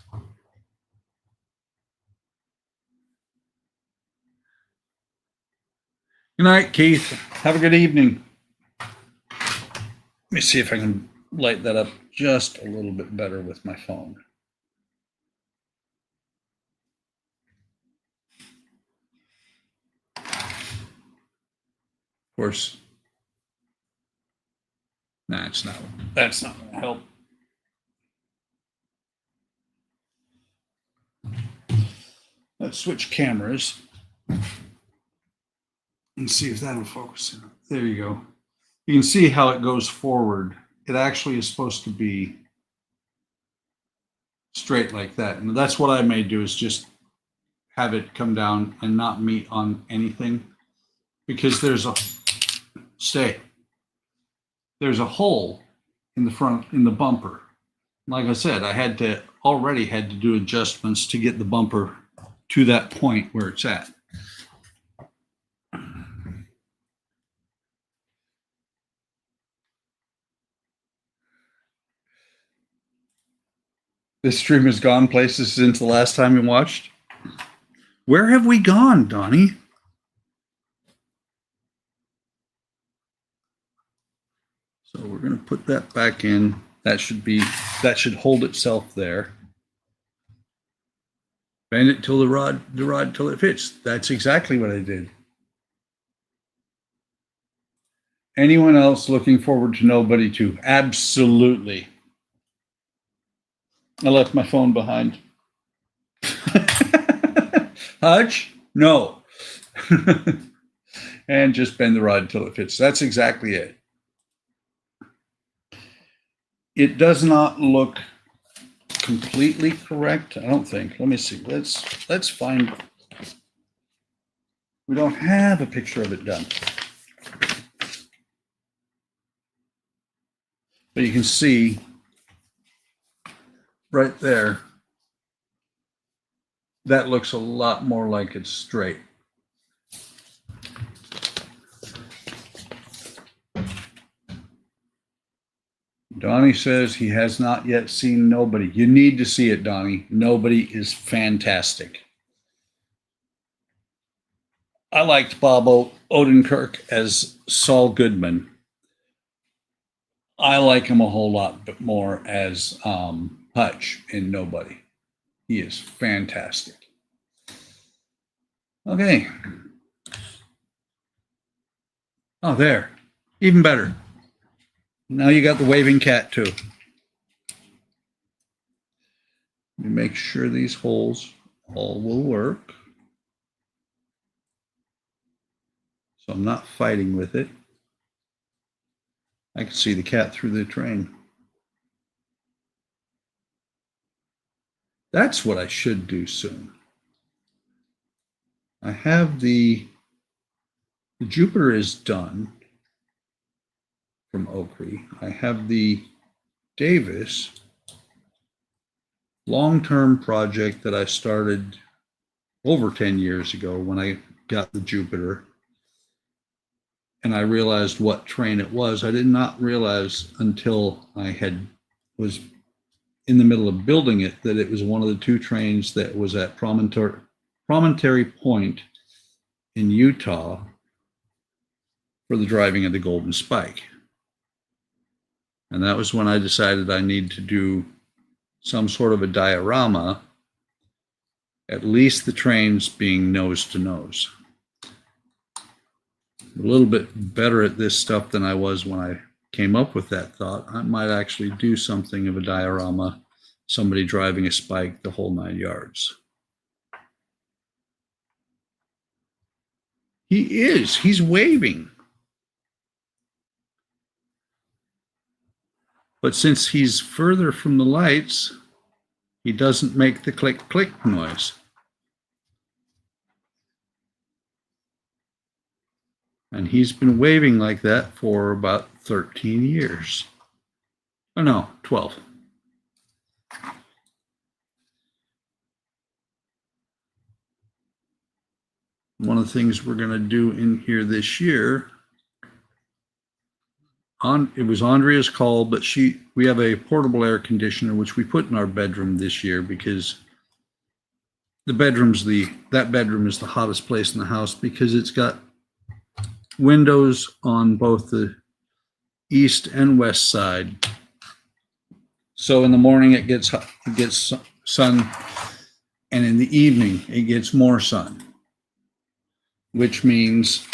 Good night, Keith. Have a good evening. Let me see if I can light that up just a little bit better with my phone. Of course, that's not going to help. Let's switch cameras and see if that'll focus. There you go. You can see how it goes forward. It actually is supposed to be straight like that. And that's what I may do, is just have it come down and not meet on anything, because there's a hole in the front, in the bumper. Like I said, I already had to do adjustments to get the bumper to that point where it's at. This stream has gone places since the last time you watched. Where have we gone, Donnie? So we're going to put that back in. That should hold itself there. Bend it till the rod till it fits. That's exactly what I did. Anyone else looking forward to Nobody 2? Absolutely. I left my phone behind. Hutch? No. And just bend the rod until it fits. That's exactly it. It does not look completely correct, I don't think. Let me see. Let's find. We don't have a picture of it done. But you can see right there, that looks a lot more like it's straight. Donnie says he has not yet seen Nobody. You need to see it, Donnie. Nobody is fantastic. I liked Bob Odenkirk as Saul Goodman. I like him a whole lot more as Hutch in Nobody. He is fantastic. Okay. Oh, there. Even better. Now you got the waving cat too. Let me make sure these holes all will work. So I'm not fighting with it. I can see the cat through the train. That's what I should do soon. I have the Jupiter is done from OcCre. I have the Davis long-term project that I started over 10 years ago when I got the Jupiter. And I realized what train it was. I did not realize until I was in the middle of building it that it was one of the two trains that was at Promontory Point in Utah for the driving of the Golden Spike. And that was when I decided I need to do some sort of a diorama, at least the trains being nose to nose. A little bit better at this stuff than I was when I came up with that thought. I might actually do something of a diorama, somebody driving a spike, the whole 9 yards. He's waving. But since he's further from the lights, he doesn't make the click click noise. And he's been waving like that for about 13 years. Oh no, 12. One of the things we're going to do in here this year, it was Andrea's call, but we have a portable air conditioner, which we put in our bedroom this year because that bedroom is the hottest place in the house because it's got windows on both the east and west side. So in the morning it gets sun, and in the evening it gets more sun, which means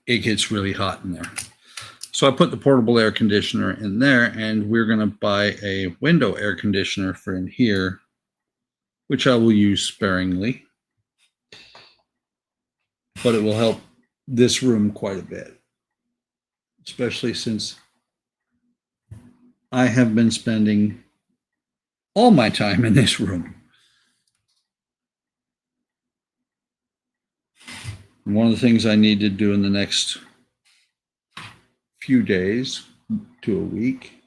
it gets really hot in there. So I put the portable air conditioner in there, and we're going to buy a window air conditioner for in here, which I will use sparingly, but it will help this room quite a bit, especially since I have been spending all my time in this room. And one of the things I need to do in the next few days to a week,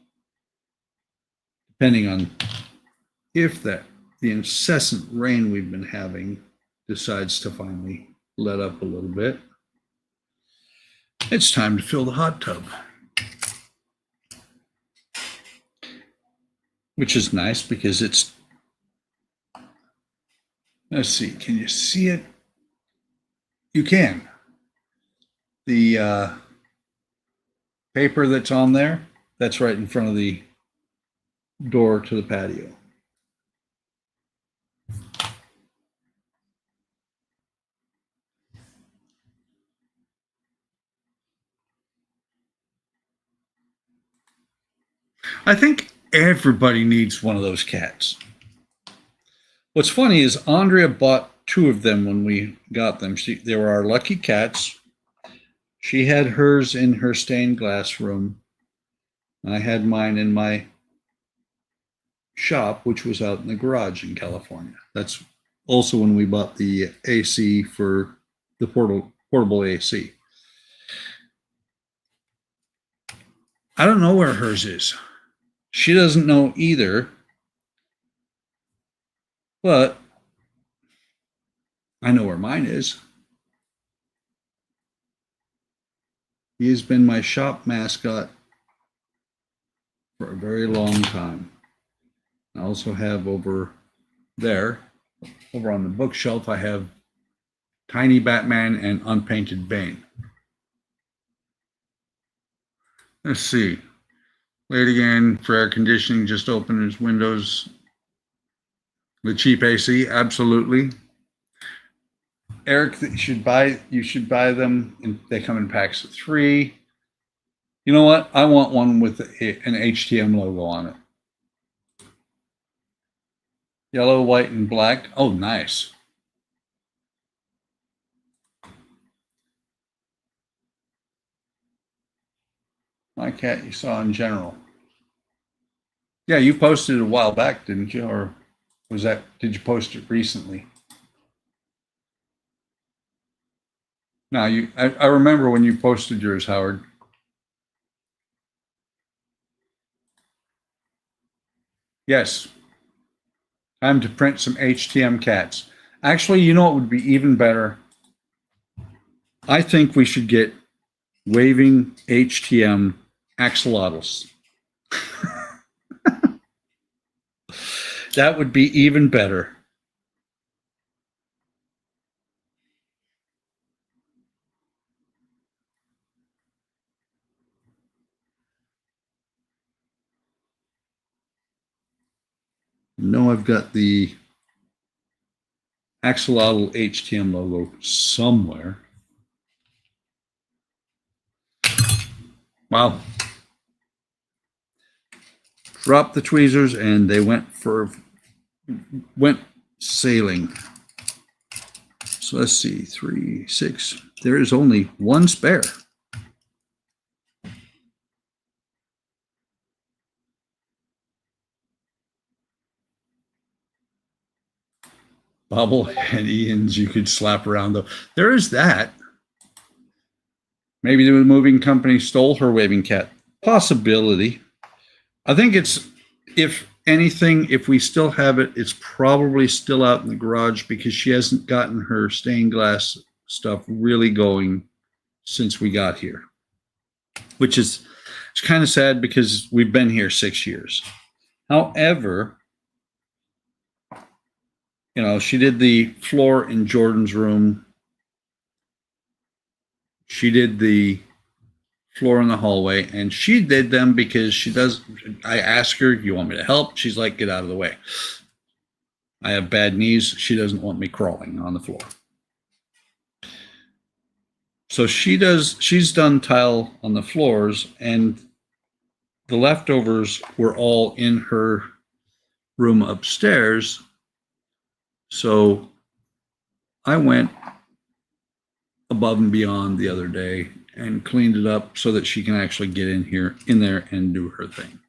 depending on if the incessant rain we've been having decides to finally let up a little bit, it's time to fill the hot tub. Which is nice because it's, let's see, can you see it? You can. The paper that's on there, that's right in front of the door to the patio. I think everybody needs one of those cats. What's funny is Andrea bought 2 of them when we got them. They were our lucky cats. She had hers in her stained glass room. I had mine in my shop, which was out in the garage in California. That's also when we bought the AC for the portable AC. I don't know where hers is. She doesn't know either, but I know where mine is. He has been my shop mascot for a very long time. I also have over there, over on the bookshelf, I have Tiny Batman and Unpainted Bane. Let's see. Wait again for air conditioning, just open his windows. The cheap AC, absolutely. Eric, you should buy them, and they come in packs of 3. You know what? I want one with an HTM logo on it. Yellow, white, and black. Oh, nice. My cat you saw in general. Yeah, you posted it a while back, didn't you? Or did you post it recently? No, I remember when you posted yours, Howard. Yes. Time to print some HTM cats. Actually, you know what would be even better? I think we should get waving HTM axolotls. That would be even better. No, I've got the axolotl HTM logo somewhere. Wow. Dropped the tweezers and they went sailing. So let's see, 3, 6. There is only 1 spare. Bobblehead Ians you could slap around though. There is that. Maybe the moving company stole her waving cat. Possibility. I think it's if anything, if we still have it, it's probably still out in the garage because she hasn't gotten her stained glass stuff really going since we got here, which is it's kind of sad because we've been here 6 years. However, you know, she did the floor in Jordan's room. She did the floor in the hallway, and she did them because she does. I asked her, "You want me to help?" She's like, "Get out of the way. I have bad knees." She doesn't want me crawling on the floor. So she's done tile on the floors, and the leftovers were all in her room upstairs. So I went above and beyond the other day and cleaned it up so that she can actually get in there and do her thing.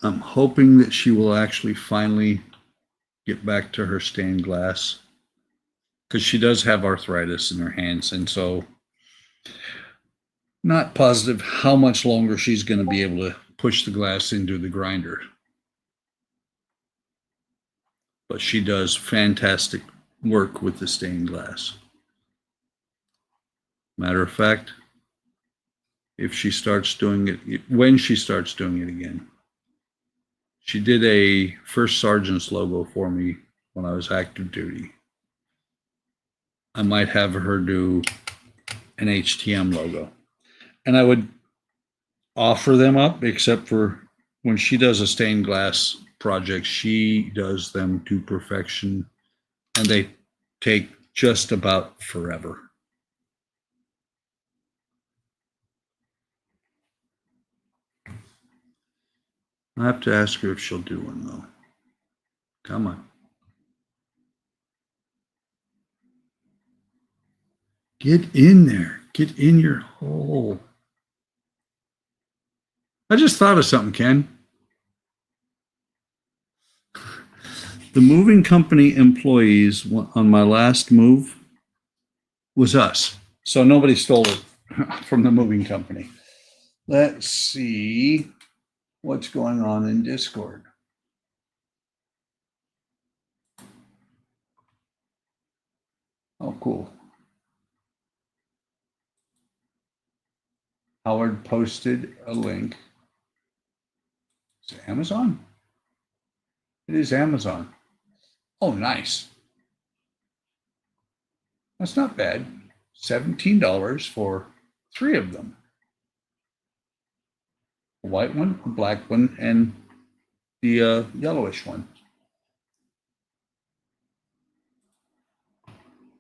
I'm hoping that she will actually finally get back to her stained glass because she does have arthritis in her hands. And so not positive how much longer she's going to be able to push the glass into the grinder. But she does fantastic work with the stained glass. Matter of fact, if she starts doing it, when she starts doing it again, she did a first sergeant's logo for me when I was active duty. I might have her do an HTM logo. And I would offer them up, except for when she does a stained glass project, she does them to perfection, and they take just about forever. I have to ask her if she'll do one, though. Come on. Get in there. Get in your hole. I just thought of something, Ken. The moving company employees on my last move was us. So nobody stole it from the moving company. Let's see what's going on in Discord. Oh, cool. Howard posted a link. Is it Amazon? It is Amazon. Oh, nice. That's not bad. $17 for 3 of them. A white one, a black one, and the yellowish one.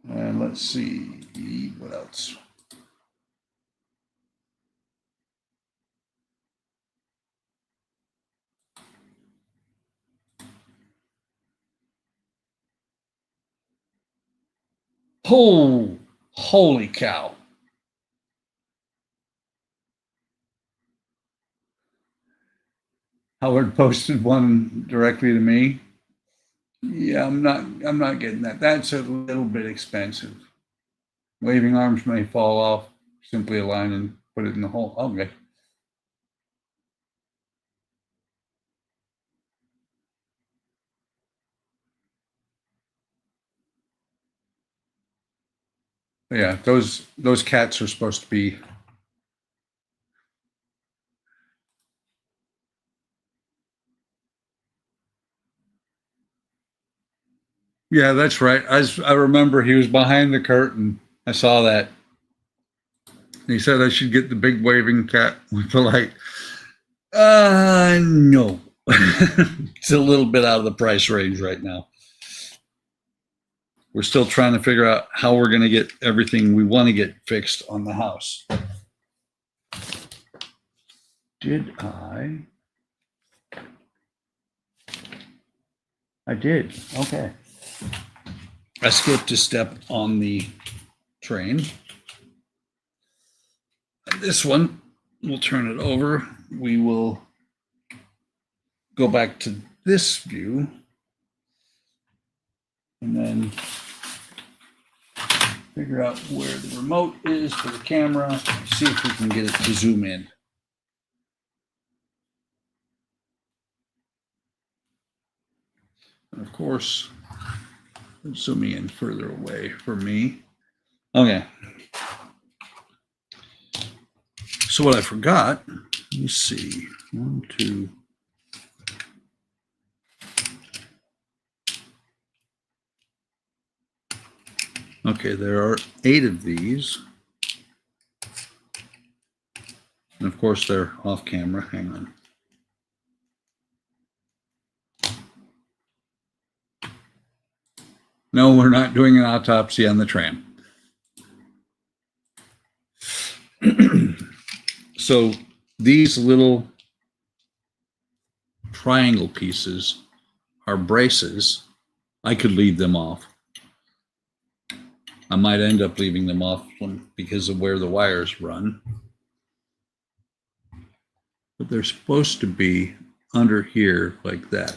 And let's see, what else? Oh, holy cow. Howard posted one directly to me. Yeah, I'm not getting that. That's a little bit expensive. Waving arms may fall off. Simply align and put it in the hole. Okay. Yeah, those cats are supposed to be. Yeah, that's right. I remember he was behind the curtain. I saw that. He said I should get the big waving cat with the light. No. It's a little bit out of the price range right now. We're still trying to figure out how we're going to get everything we want to get fixed on the house. Did I? I did. Okay. I skipped a step on the train. And this one, we'll turn it over. We will go back to this view and then figure out where the remote is for the camera, see if we can get it to zoom in. And of course, zooming in further away for me. Okay. So what I forgot, let me see, 1, 2. Okay, there are 8 of these. And of course, they're off camera. Hang on. No, we're not doing an autopsy on the tram. So these little triangle pieces are braces. I could leave them off. I might end up leaving them off because of where the wires run. But they're supposed to be under here like that.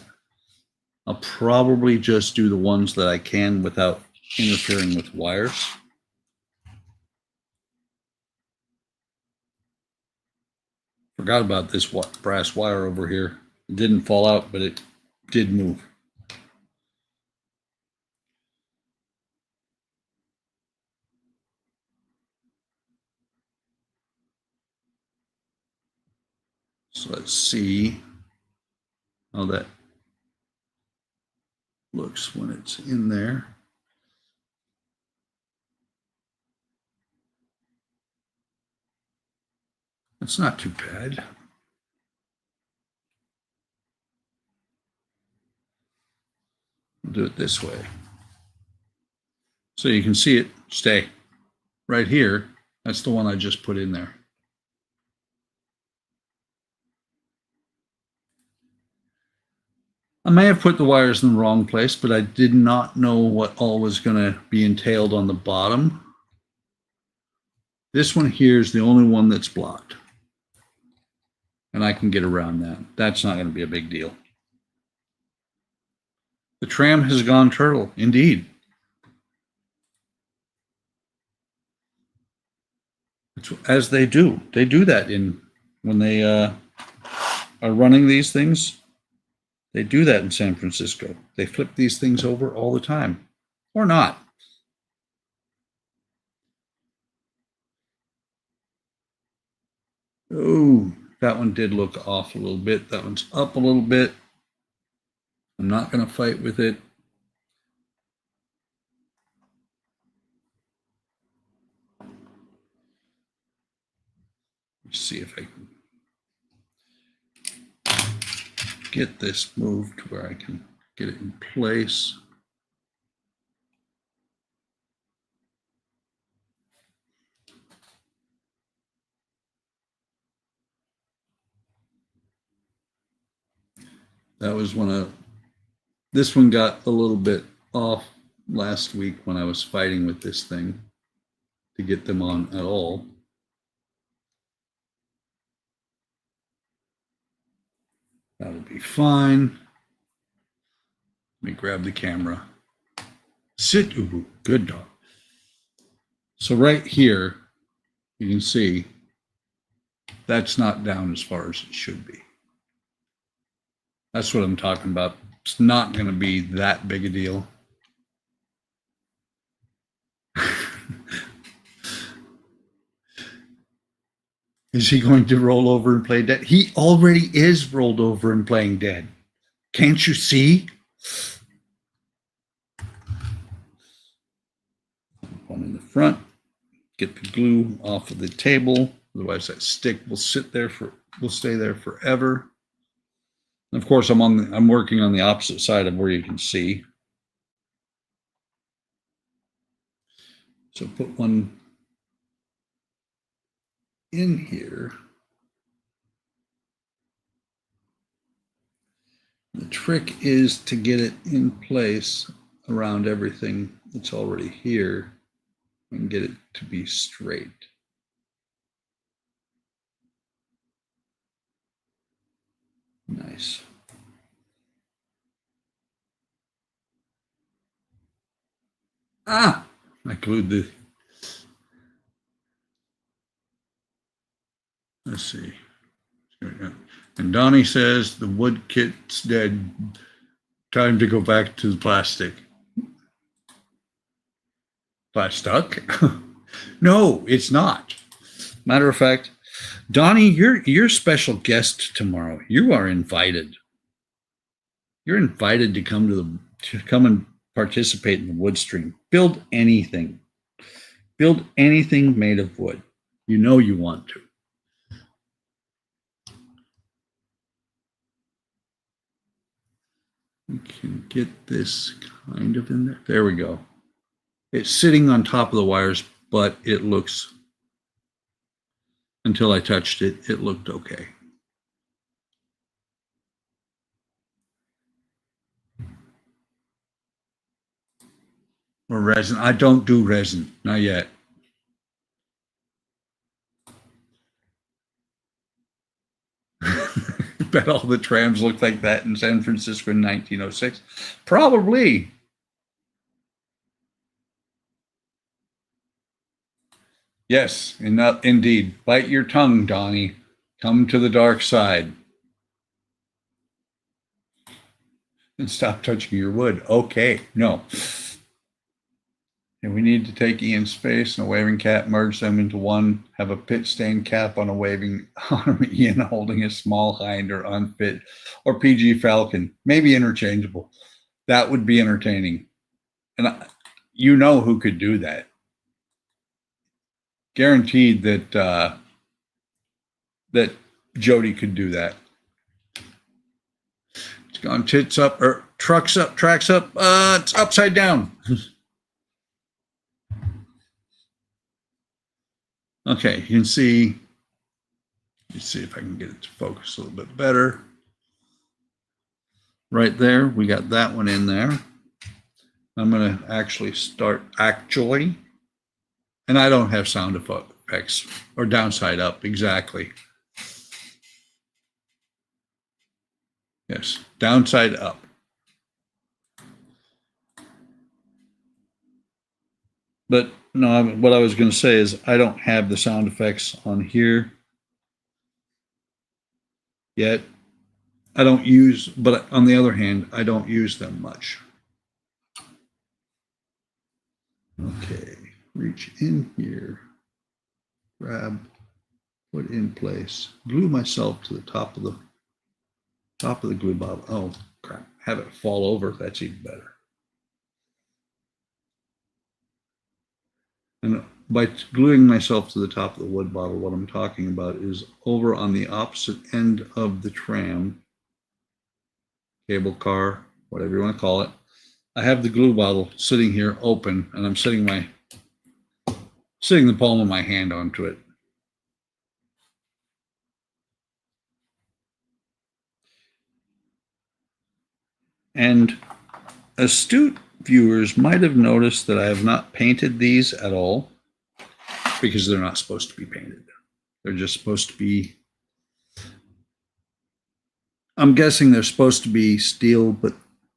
I'll probably just do the ones that I can without interfering with wires. Forgot about this brass wire over here. It didn't fall out, but it did move. So let's see how that looks when it's in there. It's not too bad. We'll do it this way. So you can see it stay right here. That's the one I just put in there. I may have put the wires in the wrong place, but I did not know what all was going to be entailed on the bottom. This one here is the only one that's blocked. And I can get around that. That's not going to be a big deal. The tram has gone turtle, indeed. It's, as they do. They do that when they are running these things. They do that in San Francisco. They flip these things over all the time. Or not. Oh, that one did look off a little bit. That one's up a little bit. I'm not going to fight with it. Let's see if I can get this moved where I can get it in place. That was this one got a little bit off last week when I was fighting with this thing to get them on at all. That'll be fine. Let me grab the camera. Sit, ooh, good dog. So right here, you can see that's not down as far as it should be. That's what I'm talking about. It's not going to be that big a deal. Is he going to roll over and play dead? He already is rolled over and playing dead. Can't you see? One in the front. Get the glue off of the table. Otherwise that stick will stay there forever. And of course, I'm working on the opposite side of where you can see. So put one in here. The trick is to get it in place around everything that's already here and get it to be straight. Nice. Ah, I glued the, let's see. And Donnie says the wood kit's dead. Time to go back to the plastic. Plastic? No, it's not. Matter of fact, Donnie, you're special guest tomorrow. You are invited. You're invited to come and participate in the wood stream. Build anything. Build anything made of wood. You know you want to. We can get this kind of in there. There we go. It's sitting on top of the wires, but it looks, until I touched it, it looked okay. Or resin. I don't do resin, not yet. Bet all the trams looked like that in San Francisco in 1906. Probably. Yes, indeed. Bite your tongue, Donnie. Come to the dark side. And stop touching your wood. Okay, no. And we need to take Ian's face and a waving cat, merge them into one, have a pit stain cap on a waving on Ian holding a small hind or unfit or PG Falcon, maybe interchangeable. That would be entertaining. And you know who could do that. Guaranteed that that Jody could do that. It's gone tits up or trucks up, tracks up. It's upside down. Okay, you can see. Let's see if I can get it to focus a little bit better. Right there, we got that one in there. I'm going to actually start and I don't have sound effects or downside up exactly. Yes, downside up. But no, what I was going to say is I don't have the sound effects on here yet. I don't use, but on the other hand, I don't use them much. Okay, reach in here, grab, put in place, glue myself to the top of the glue bottle. Oh crap, have it fall over. That's even better. And by gluing myself to the top of the wood bottle, what I'm talking about is over on the opposite end of the tram, cable car, whatever you want to call it. I have the glue bottle sitting here open, and I'm sitting the palm of my hand onto it. And astute viewers might have noticed that I have not painted these at all because they're not supposed to be painted. They're just supposed to be, I'm guessing they're supposed to be steel, but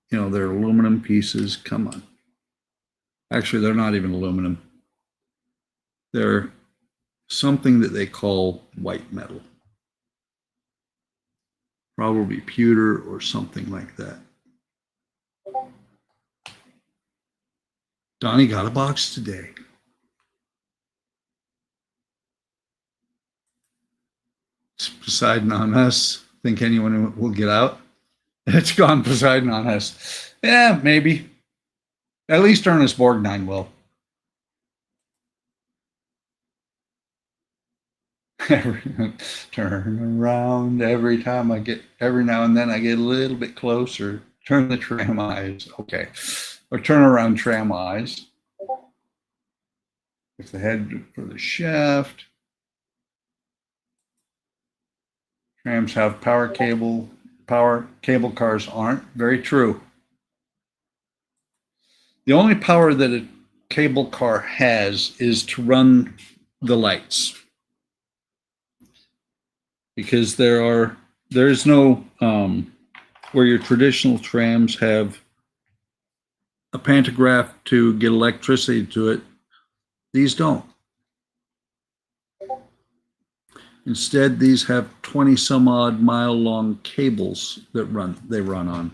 you know, they're aluminum pieces. Come on. Actually, they're not even aluminum. They're something that they call white metal. Probably pewter or something like that. Donnie got a box today. It's Poseidon on us. Think anyone will get out? It's gone Poseidon on us. Yeah, maybe. At least Ernest Borgnine will. Turn around every time every now and then I get a little bit closer. Turn the tram eyes. Okay. Or turn around tram eyes. If the head for the shaft. Trams have power cable cars aren't. Very true. The only power that a cable car has is to run the lights. Because there is no where your traditional trams have a pantograph to get electricity to it. These don't. Instead, these have 20 some odd mile long cables that they run on.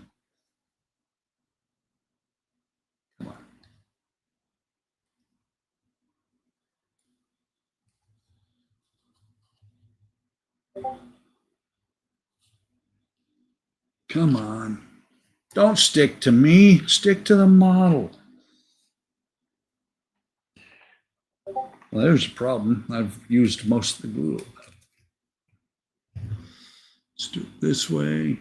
Come on. Come on. Don't stick to me. Stick to the model. Well, there's a problem. I've used most of the glue. Let's do it this way.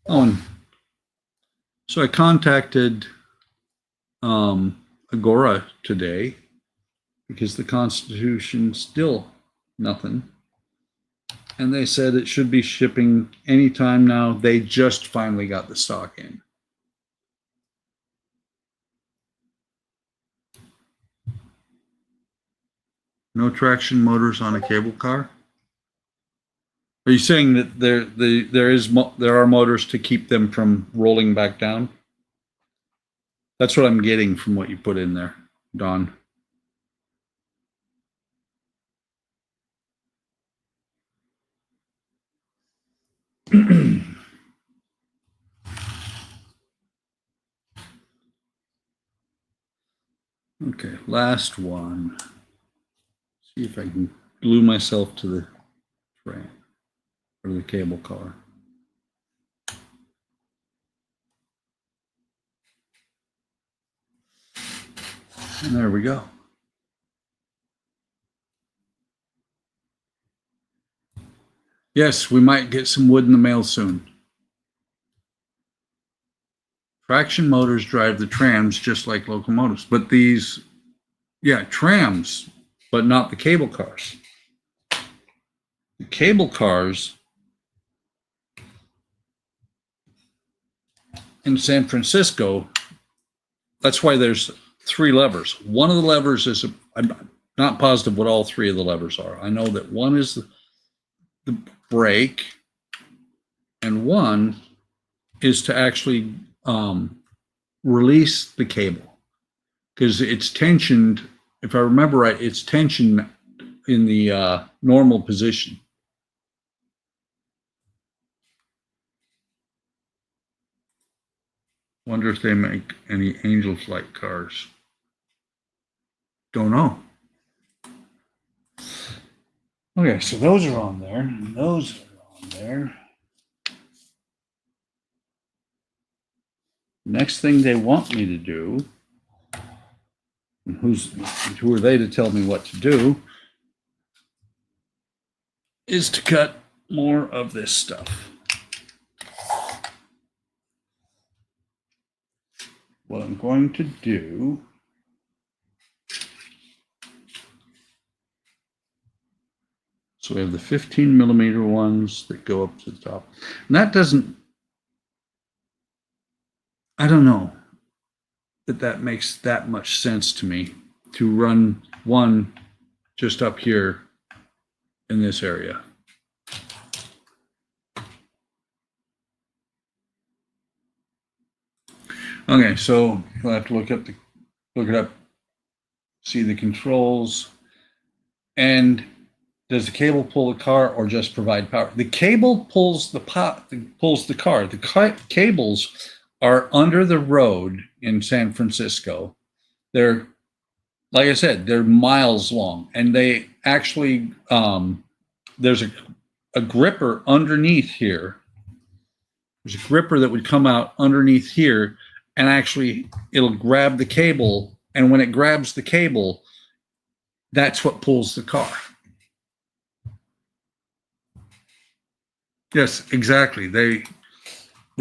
Oh, and so I contacted Agora today because the Constitution still nothing. And they said it should be shipping anytime now. They just finally got the stock in. No traction motors on a cable car? Are you saying that there are motors to keep them from rolling back down? That's what I'm getting from what you put in there, Don. Okay, last one. See if I can glue myself to the frame or the cable car. And there we go. Yes, we might get some wood in the mail soon. Traction motors drive the trams just like locomotives, but these, yeah, trams, but not the cable cars. The cable cars in San Francisco, that's why there's 3 levers. One of the levers is, I'm not positive what all 3 of the levers are. I know that one is the brake, and one is to actually release the cable, because it's tensioned. If I remember right, it's tensioned in the normal position. Wonder if they make any Angel Flight cars. Don't know. Okay, so those are on there, and those are on there. Next thing they want me to do, and who are they to tell me what to do, is to cut more of this stuff. What I'm going to do so we have the 15 millimeter ones that go up to the top. And that doesn't, I don't know that makes that much sense to me to run one just up here in this area. Okay, so you'll have to look it up, see the controls. And does the cable pull the car or just provide power? The cable pulls the car. The cables are under the road in San Francisco. They're, like I said, they're miles long, and they actually, there's a gripper underneath here. There's a gripper that would come out underneath here, and actually it'll grab the cable, and when it grabs the cable, that's what pulls the car. Yes, exactly. The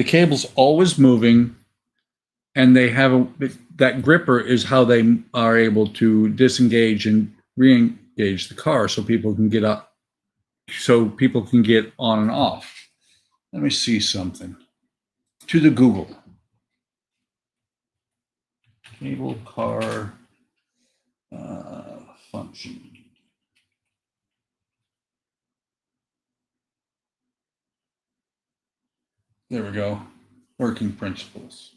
cable's always moving, and they have that gripper is how they are able to disengage and re-engage the car, so people can get up, so people can get on and off. Let me see something. To the Google. Cable car function. There we go. Working principles.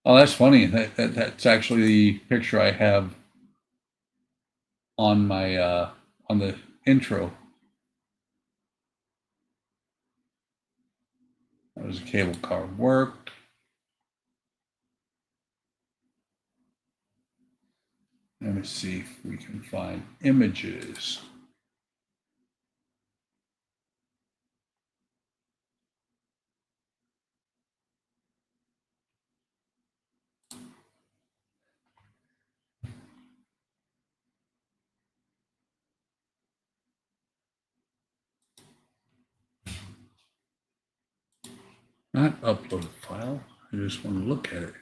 Oh, that's funny. That's actually the picture I have on my on the intro. That was a cable car worked. Let me see if we can find images. Not upload a file. I just want to look at it.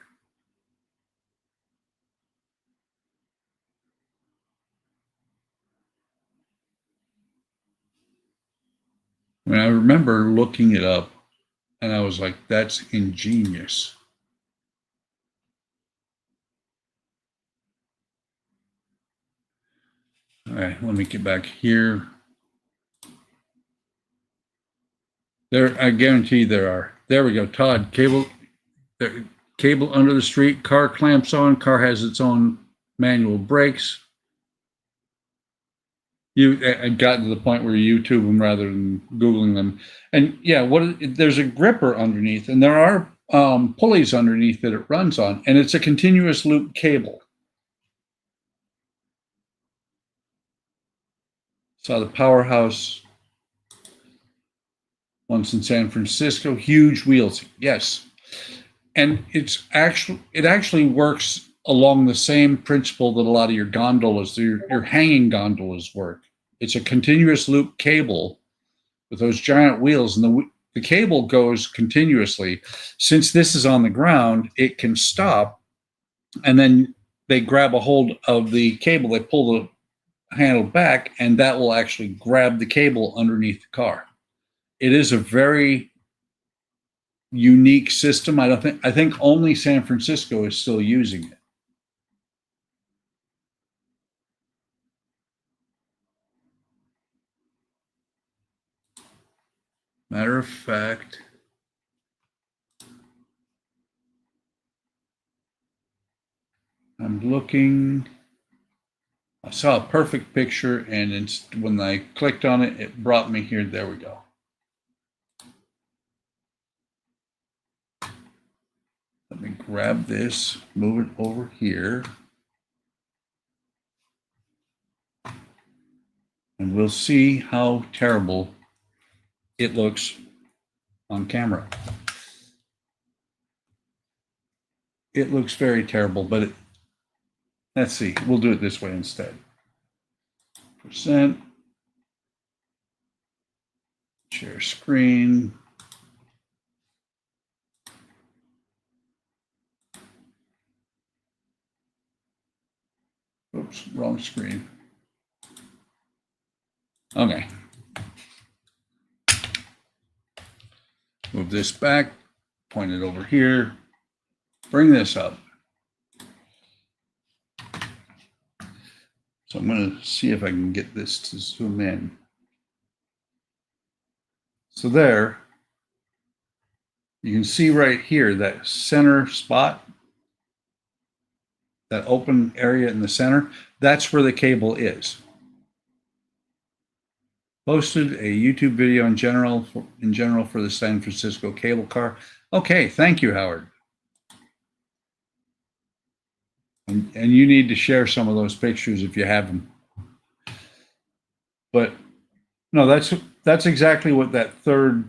I mean, I remember looking it up and I was like, that's ingenious. All right, let me get back here. There, I guarantee there are. There we go, Todd. Cable under the street, car clamps on, car has its own manual brakes. I got to the point where you YouTube them rather than Googling them. And yeah, there's a gripper underneath, and there are pulleys underneath that it runs on, and it's a continuous loop cable. Saw the powerhouse once in San Francisco, huge wheels. Yes. And it actually works along the same principle that a lot of your gondolas, your hanging gondolas work. It's a continuous loop cable with those giant wheels, and the cable goes continuously. Since this is on the ground, it can stop, and then they grab a hold of the cable, they pull the handle back, and that will actually grab the cable underneath the car. It is a very unique system. I think only San Francisco is still using it. Matter of fact, I'm looking. I saw a perfect picture, and when I clicked on it, it brought me here. There we go. Let me grab this, move it over here, and we'll see how terrible it looks on camera. It looks very terrible, but let's see. We'll do it this way instead. Percent. Share screen. Oops, wrong screen. Okay. Move this back, point it over here, bring this up. So I'm going to see if I can get this to zoom in. So there, you can see right here, that center spot, that open area in the center, that's where the cable is. Posted a YouTube video in general for the San Francisco cable car. Okay, thank you, Howard. And you need to share some of those pictures if you have them. But no, that's exactly what that third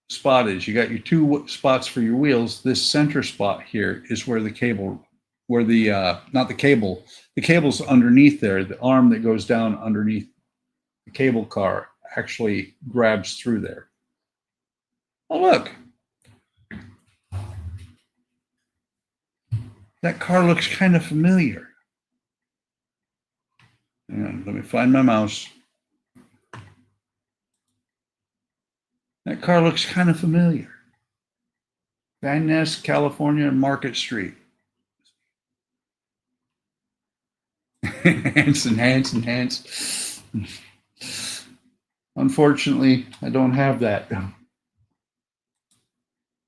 spot is. You got your two spots for your wheels. This center spot here is where the cable, not the cable, the cable's underneath there. The arm that goes down underneath the cable car actually grabs through there. Oh, look. That car looks kind of familiar. Hang on, let me find my mouse. That car looks kind of familiar. Van Ness, California, Market Street. Hanson. Unfortunately, I don't have that.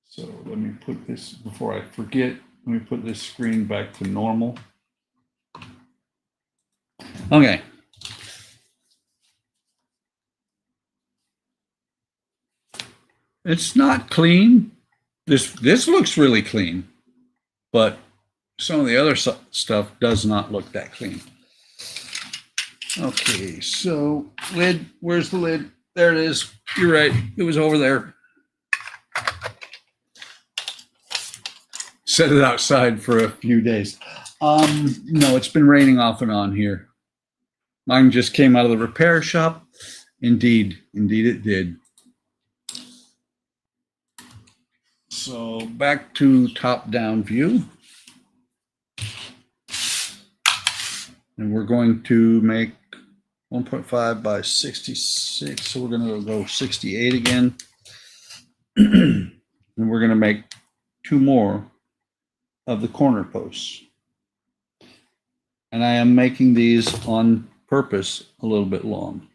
So let me put this, before I forget, let me put this screen back to normal. Okay. It's not clean. This looks really clean, but some of the other stuff does not look that clean. Okay, so lid, where's the lid? There it is. You're right. It was over there. Set it outside for a few days. No, it's been raining off and on here. Mine just came out of the repair shop. Indeed it did. So back to top-down view. And we're going to make 1.5 by 66. So we're going to go 68 again. And we're going to make 2 more of the corner posts. And I am making these on purpose a little bit long.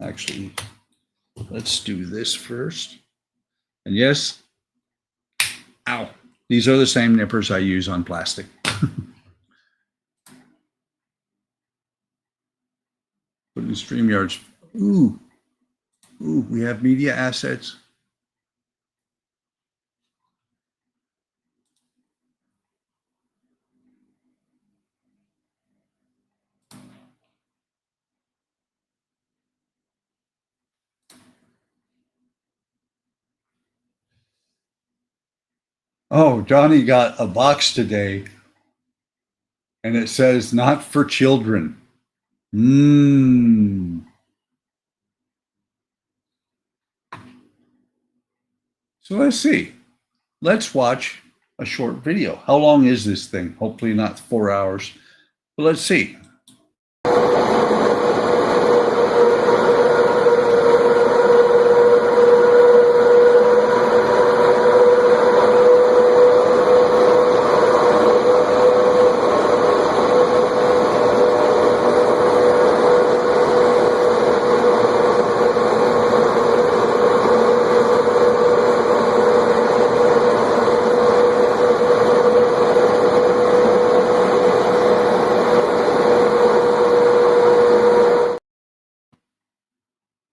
Actually, let's do this first. And yes, ow, these are the same nippers I use on plastic. Put in StreamYards. Ooh, we have media assets. Oh, Johnny got a box today, and it says not for children. So let's see. Let's watch a short video. How long is this thing? Hopefully not 4 hours, but let's see.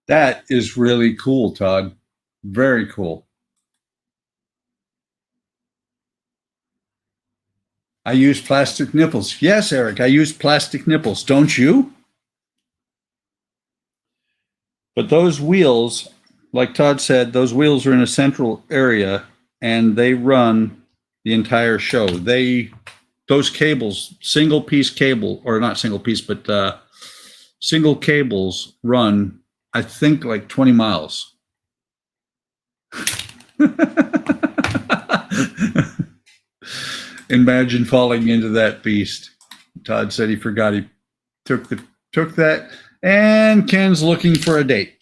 That is really cool, Todd. Very cool. I use plastic nipples. Yes, Eric, I use plastic nipples. Don't you? But those wheels, like Todd said, those wheels are in a central area and they run the entire show. Those cables, single piece cable, or not single piece, but single cables run, I think, like 20 miles. Imagine falling into that beast. Todd said he forgot he took that, and Ken's looking for a date.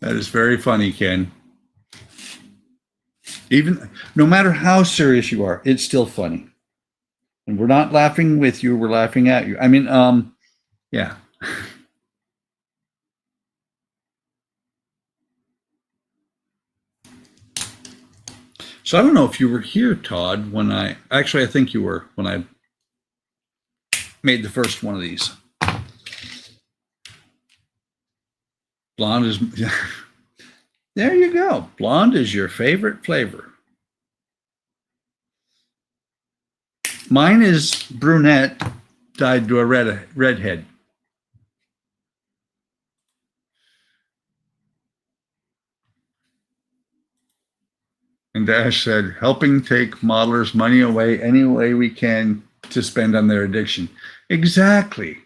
That is very funny, Ken. Even no matter how serious you are, it's still funny. And we're not laughing with you, we're laughing at you. I mean, yeah. So I don't know if you were here, Todd, when I think you were when I made the first one of these. Blonde is, there you go. Blonde is your favorite flavor. Mine is brunette dyed to a redhead. And Dash said, helping take modelers' money away any way we can to spend on their addiction. Exactly.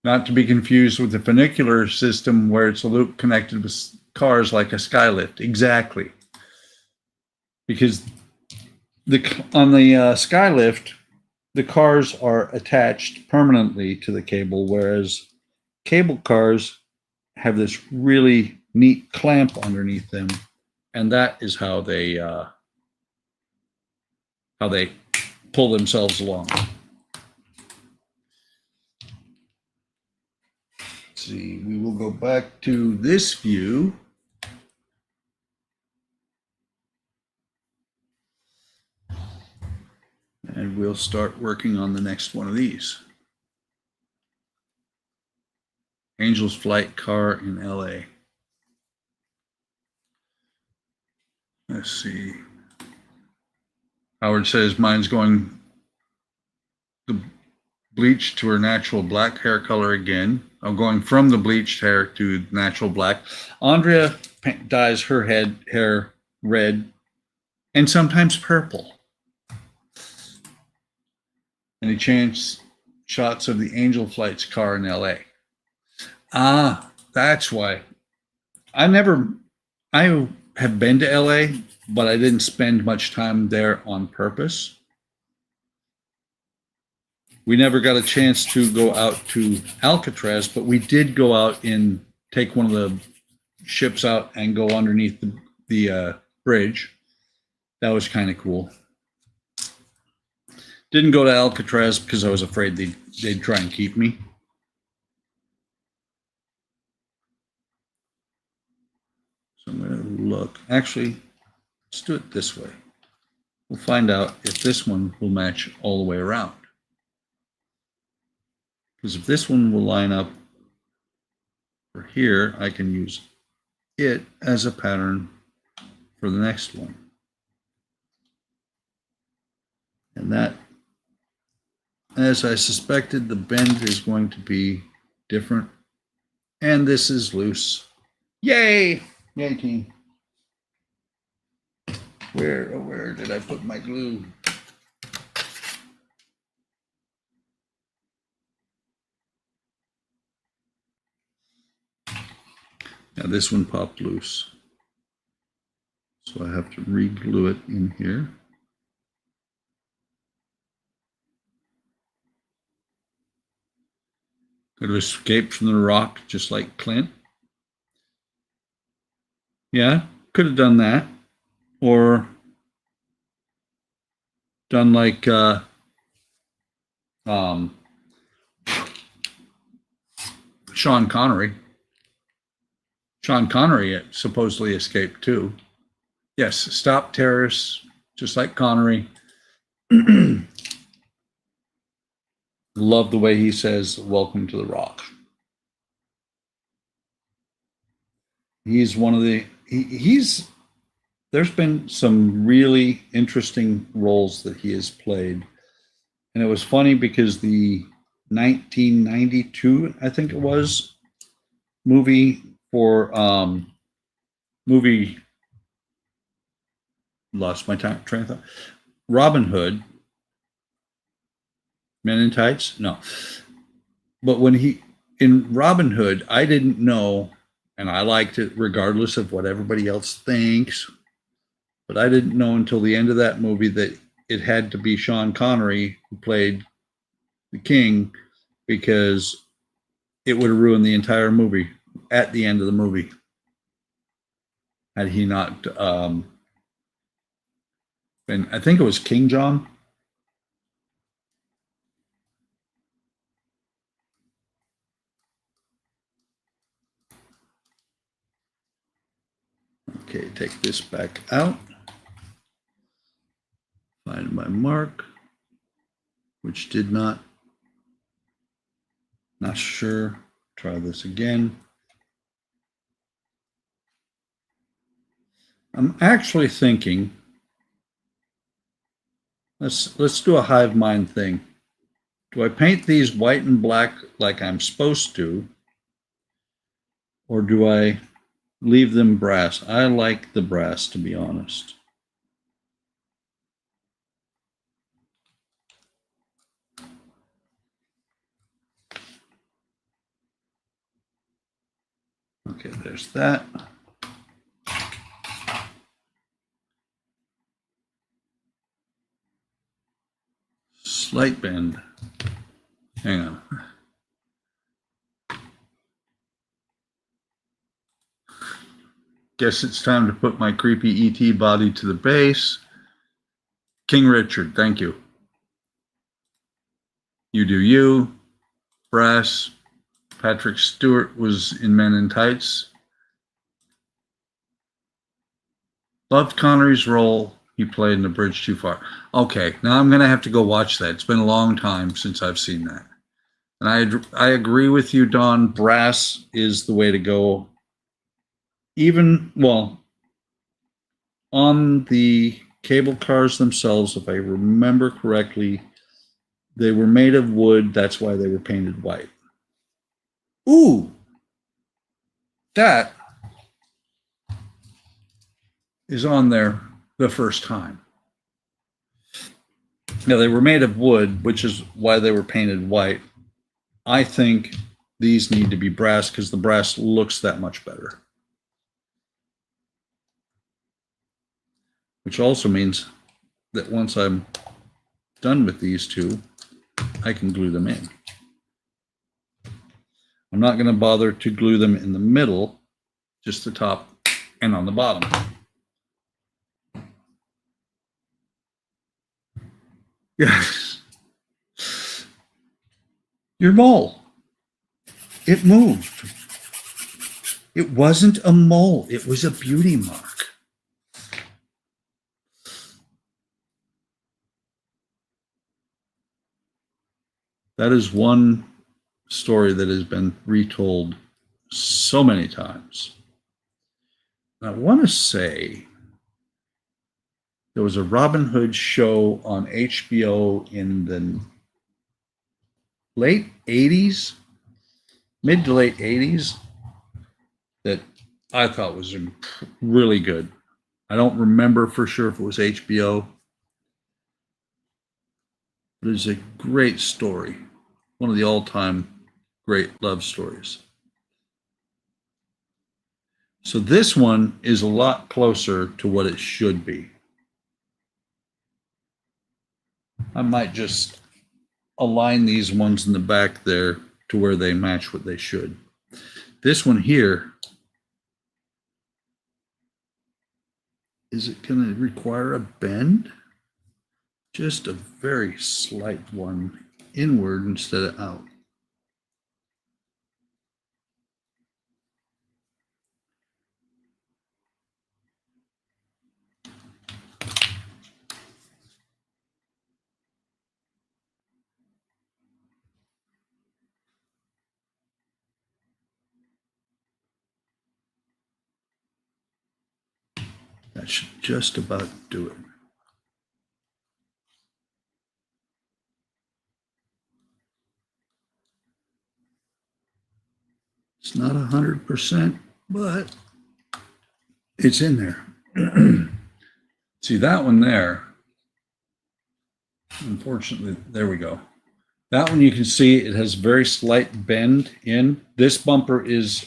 Not to be confused with the funicular system where it's a loop connected with cars like a skylift. Exactly. Because on the skylift, the cars are attached permanently to the cable, whereas cable cars have this really neat clamp underneath them, and that is how they pull themselves along. Let's see, we will go back to this view. And we'll start working on the next one of these. Angel's Flight car in LA. Let's see. Howard says mine's going the bleach to her natural black hair color again. I'm going from the bleached hair to natural black. Andrea dyes her hair red and sometimes purple. And he changed shots of the Angel Flight's car in LA. Ah, that's why. I have been to LA, but I didn't spend much time there on purpose. We never got a chance to go out to Alcatraz, but we did go out and take one of the ships out and go underneath the bridge. That was kind of cool. Didn't go to Alcatraz because I was afraid they'd try and keep me. So I'm going to look. Actually, let's do it this way. We'll find out if this one will match all the way around. Because if this one will line up for here, I can use it as a pattern for the next one. And that, as I suspected, the bend is going to be different. And this is loose. Yay! Yay, team. Where did I put my glue? Now this one popped loose. So I have to re-glue it in here. Could have escaped from the rock just like Clint. Yeah, could have done that. Or done like Sean Connery. Sean Connery supposedly escaped too. Yes, stop terrorists, just like Connery. Love the way he says, "Welcome to the Rock." He's one of the, he's, there's been some really interesting roles that he has played. And it was funny because the 1992, I think it was, movie for, lost my train of thought. Robin Hood, Men in Tights? No. But when in Robin Hood, I didn't know, and I liked it regardless of what everybody else thinks, but I didn't know until the end of that movie that it had to be Sean Connery who played the king, because it would have ruined the entire movie at the end of the movie had he not been, I think it was King John. Okay, take this back out. Find my mark, which did not sure. Try this again. I'm actually thinking, let's do a hive mind thing. Do I paint these white and black like I'm supposed to, or do I leave them brass? I like the brass, to be honest. Okay, there's that. Slight bend. Hang on. Guess it's time to put my creepy ET body to the base. King Richard, thank you. You do you. Brass. Patrick Stewart was in Men in Tights. Loved Connery's role. He played in The Bridge Too Far. Okay, now I'm going to have to go watch that. It's been a long time since I've seen that. And I agree with you, Don. Brass is the way to go. Even, well, on the cable cars themselves, if I remember correctly, they were made of wood. That's why they were painted white. Ooh, that is on there the first time. Now, they were made of wood, which is why they were painted white. I think these need to be brass because the brass looks that much better. Which also means that once I'm done with these two, I can glue them in. I'm not going to bother to glue them in the middle, just the top and on the bottom. Yes. Your mole. It moved. It wasn't a mole. It was a beauty mark. That is one story that has been retold so many times. I want to say there was a Robin Hood show on HBO in the late 80s, mid to late 80s, that I thought was really good. I don't remember for sure if it was HBO, but it's a great story. One of the all-time great love stories. So this one is a lot closer to what it should be. I might just align these ones in the back there to where they match what they should. This one here, is it going to require a bend? Just a very slight one inward instead of out. That should just about do it. It's not 100%, but it's in there. See that one there, unfortunately, there we go. That one you can see it has very slight bend in. This bumper is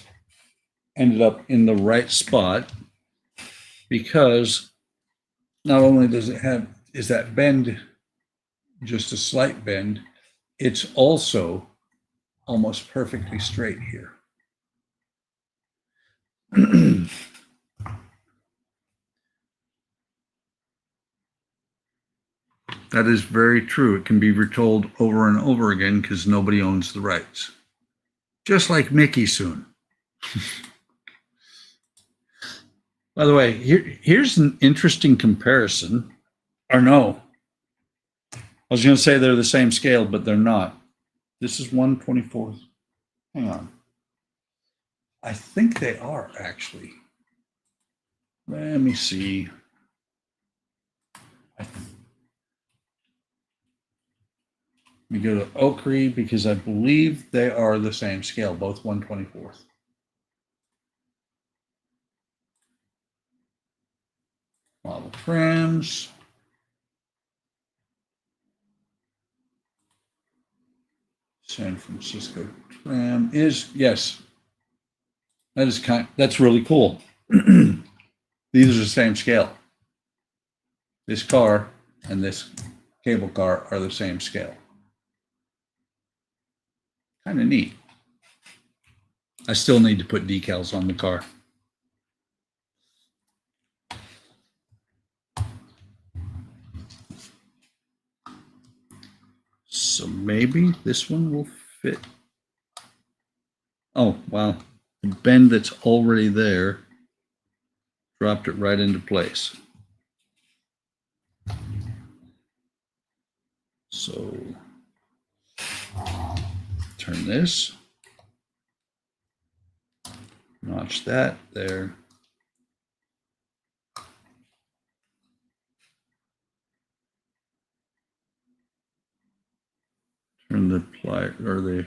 ended up in the right spot because not only does it have, is that bend just a slight bend, it's also almost perfectly straight here. That is very true. It can be retold over and over again because nobody owns the rights. Just like Mickey soon. By the way, here's an interesting comparison. Or no. I was going to say they're the same scale, but they're not. This is 1/24. Hang on. I think they are actually. Let me see. Let me go to OcCre because I believe they are the same scale, both 1/24. Model trams. San Francisco Tram is, yes, that is that's really cool. These are the same scale. This car and this cable car are the same scale. Kind of neat. I still need to put decals on the car. So maybe this one will fit. Oh, wow. The bend that's already there dropped it right into place. So turn this, notch that there. Turn the plier or the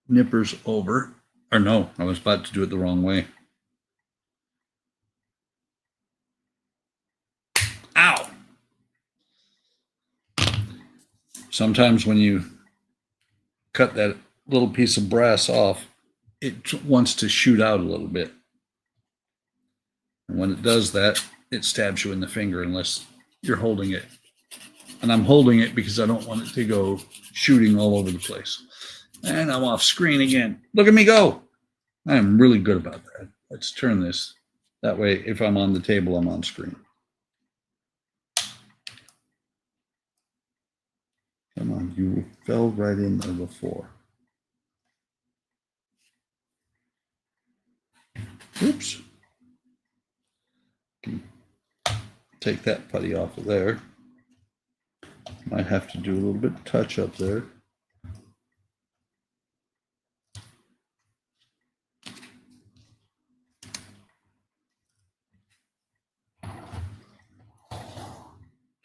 nippers over. Or no, I was about to do it the wrong way. Ow! Sometimes when you cut that little piece of brass off, it wants to shoot out a little bit. And when it does that, it stabs you in the finger unless you're holding it. And I'm holding it because I don't want it to go shooting all over the place. And I'm off screen again. Look at me go. I am really good about that. Let's turn this. That way, if I'm on the table, I'm on screen. Come on, you fell right in there before. Oops. Take that putty off of there. Might have to do a little bit of touch up there.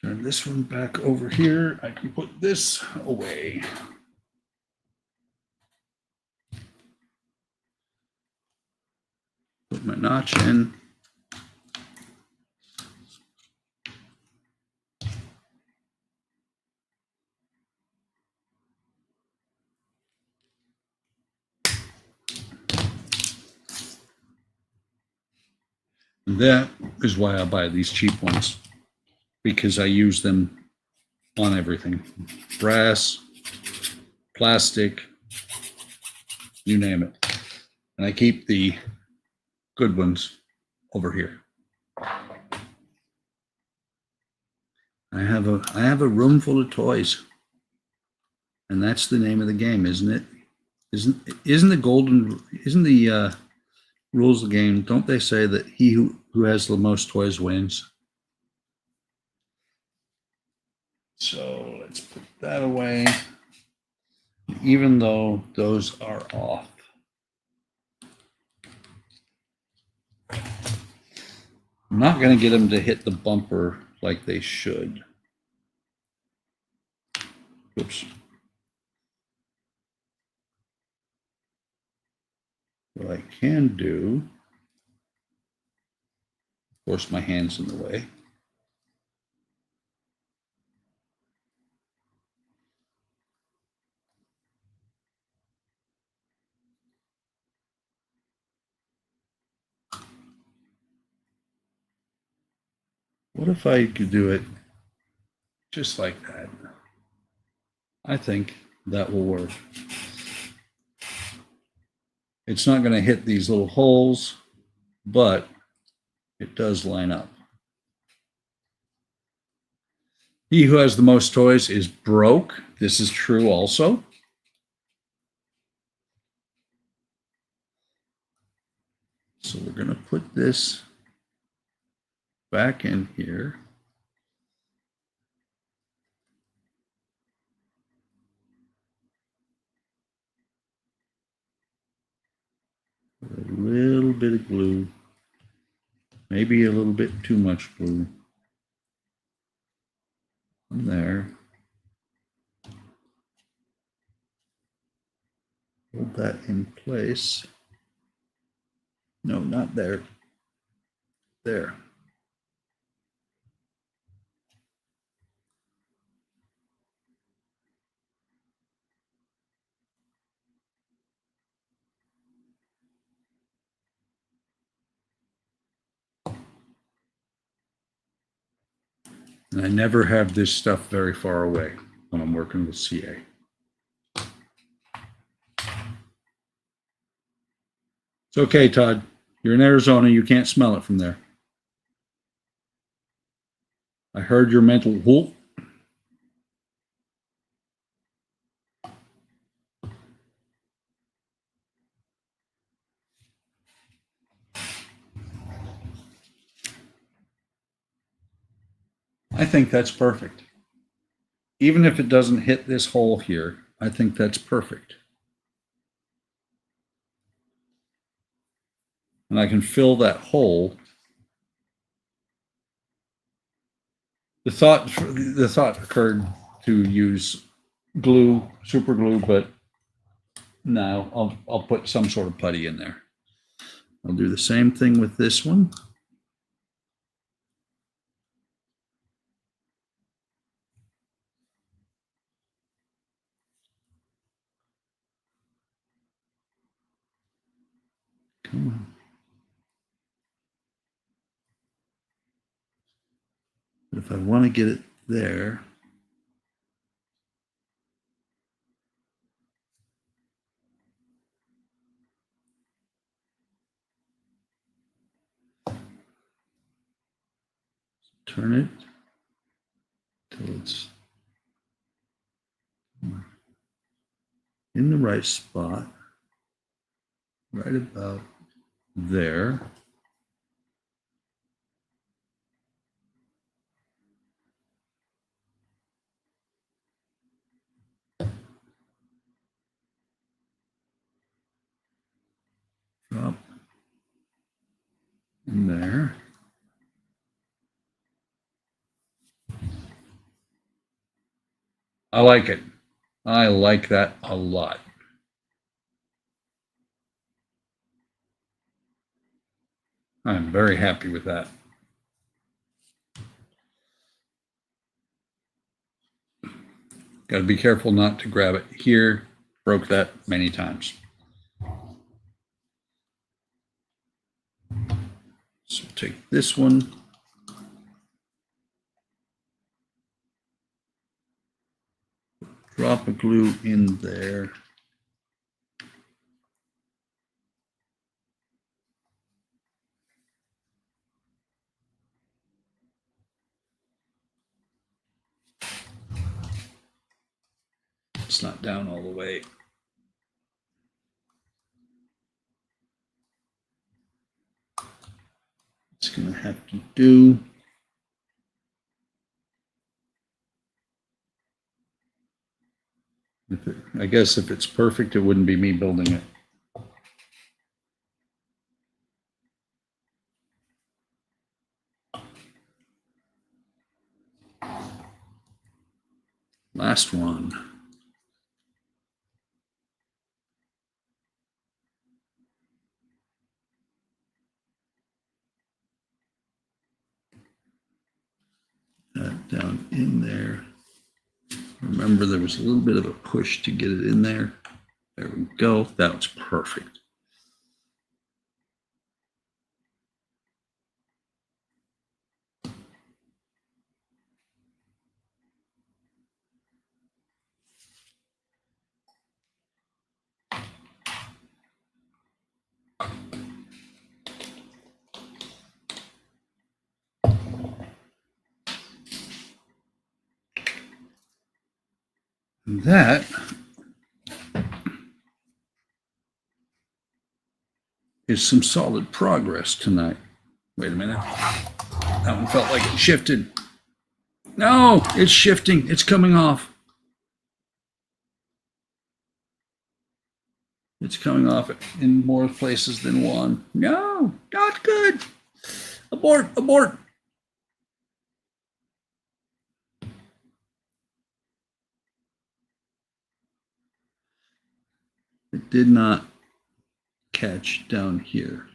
Turn this one back over here. I can put this away. Put my notch in. And that is why I buy these cheap ones, because I use them on everything. Brass, plastic, you name it. And I keep the good ones over here. I have a room full of toys. And that's the name of the game, isn't it? Isn't the rules of the game, don't they say that he who has the most toys wins? So let's put that away. Even though those are off. I'm not going to get them to hit the bumper like they should. Oops. What I can do, of course, my hand's in the way. What if I could do it just like that? I think that will work. It's not going to hit these little holes, but it does line up. He who has the most toys is broke. This is true also. So we're going to put this back in here. A little bit of glue, maybe a little bit too much glue. And there. Hold that in place. No, not there. There. And I never have this stuff very far away when I'm working with CA. It's okay, Todd. You're in Arizona. You can't smell it from there. I heard your mental whoop. I think that's perfect. Even if it doesn't hit this hole here, I think that's perfect. And I can fill that hole. The thought occurred to use glue, super glue, but no, I'll put some sort of putty in there. I'll do the same thing with this one. Come on. If I want to get it there, turn it till it's in the right spot, right about there. Drop in there. I like it. I like that a lot. I'm very happy with that. Got to be careful not to grab it here. Broke that many times. So take this one. Drop a glue in there. It's not down all the way. It's going to have to do. I guess if it's perfect, it wouldn't be me building it. Last one. That down in there. Remember, there was a little bit of a push to get it in there. There we go. That was perfect. That is some solid progress tonight. Wait a minute. That one felt like it shifted. No, it's shifting. It's coming off. It's coming off in more places than one. No, not good. Abort, abort. It did not catch down here.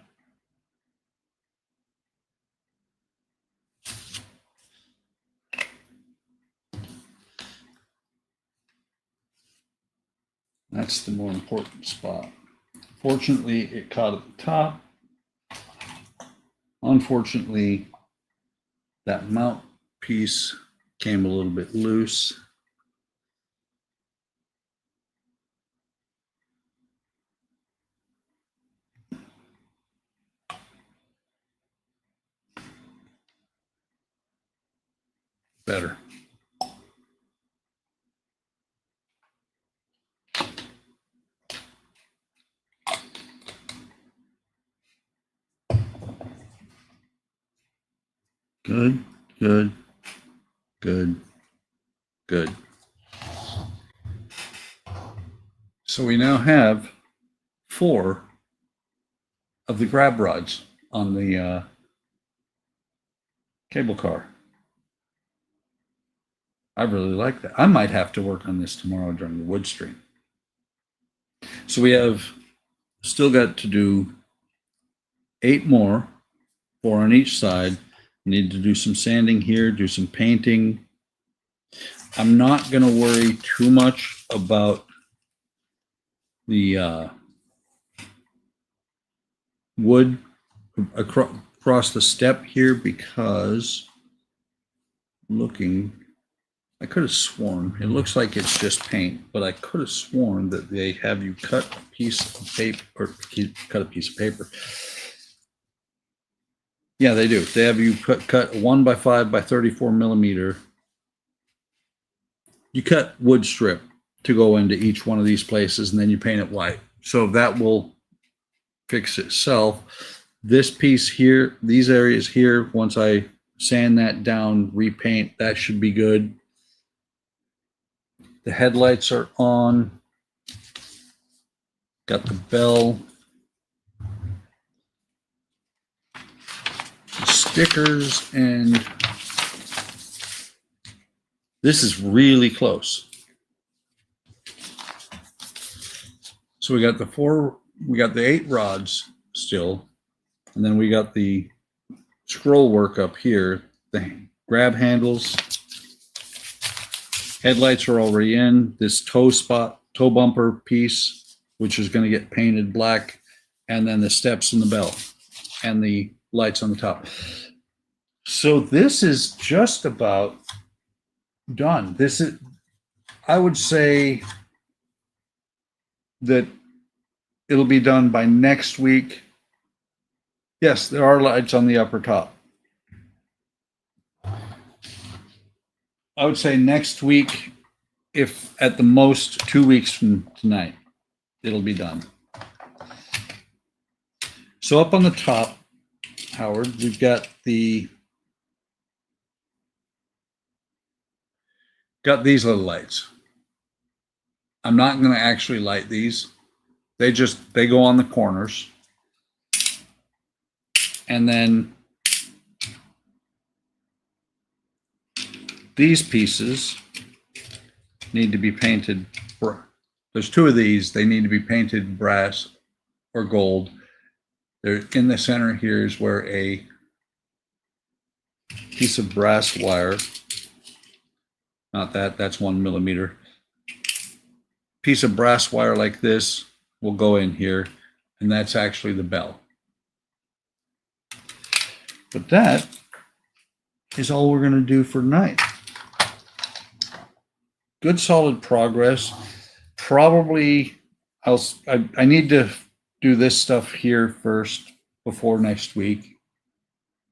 That's the more important spot. Fortunately, it caught at the top. Unfortunately, that mount piece came a little bit loose. Better. Good, good. Good. Good. So we now have 4 of the grab rods on the cable car. I really like that. I might have to work on this tomorrow during the wood stream. So we have still got to do 8 more, 4 on each side. Need to do some sanding here, do some painting. I'm not going to worry too much about the wood across the step here because I could have sworn, it looks like it's just paint, but I could have sworn that they have you cut a piece of paper, or cut a piece of paper. Yeah, they do. They have you cut a 1x5 by 34 millimeter. You cut wood strip to go into each one of these places, and then you paint it white. So that will fix itself. This piece here, these areas here, once I sand that down, repaint, that should be good. The headlights are on. Got the bell. The stickers, and this is really close. So we got the 8 rods still, and then we got the scroll work up here, the grab handles. Headlights are already in. This toe bumper piece, which is going to get painted black, and then the steps and the bell and the lights on the top. So this is just about done. I would say that it'll be done by next week. Yes, there are lights on the upper top. I would say next week, if at the most 2 weeks from tonight, it'll be done. So up on the top, Howard, we've got these little lights. I'm not going to actually light these. They go on the corners. And then these pieces need to be painted. There's 2 of these. They need to be painted brass or gold. They're in the center. Here's where a piece of brass wire, that's 1 millimeter. Piece of brass wire like this will go in here, and that's actually the bell. But that is all we're going to do for tonight. Good solid progress. Probably I need to do this stuff here first before next week.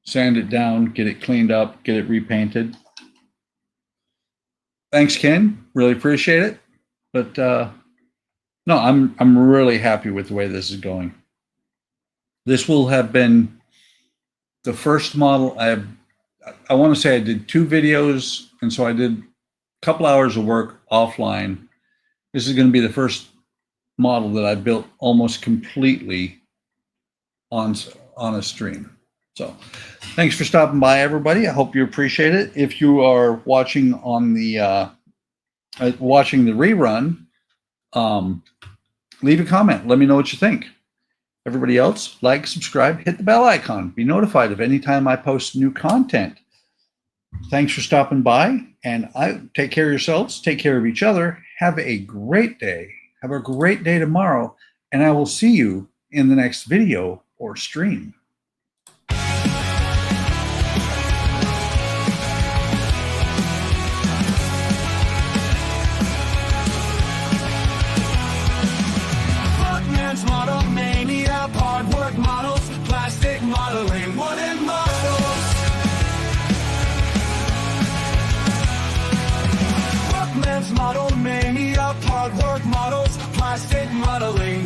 Sand it down, get it cleaned up, get it repainted. Thanks, Ken. Really appreciate it. But no, I'm really happy with the way this is going. This will have been the first model I want to say I did 2 videos, and so I did a couple hours of work offline. This is going to be the first model that I built almost completely on a stream. So thanks for stopping by, everybody. I hope you appreciate it. If you are watching on the watching the rerun, leave a comment. Let me know what you think. Everybody else, like, subscribe, hit the bell icon. Be notified of any time I post new content. Thanks for stopping by, and take care of yourselves. Take care of each other. Have a great day. Have a great day tomorrow, and I will see you in the next video or stream. Model mania, hard work models, plastic modeling, wooden models. Workman's model mania, hard work models, plastic modeling.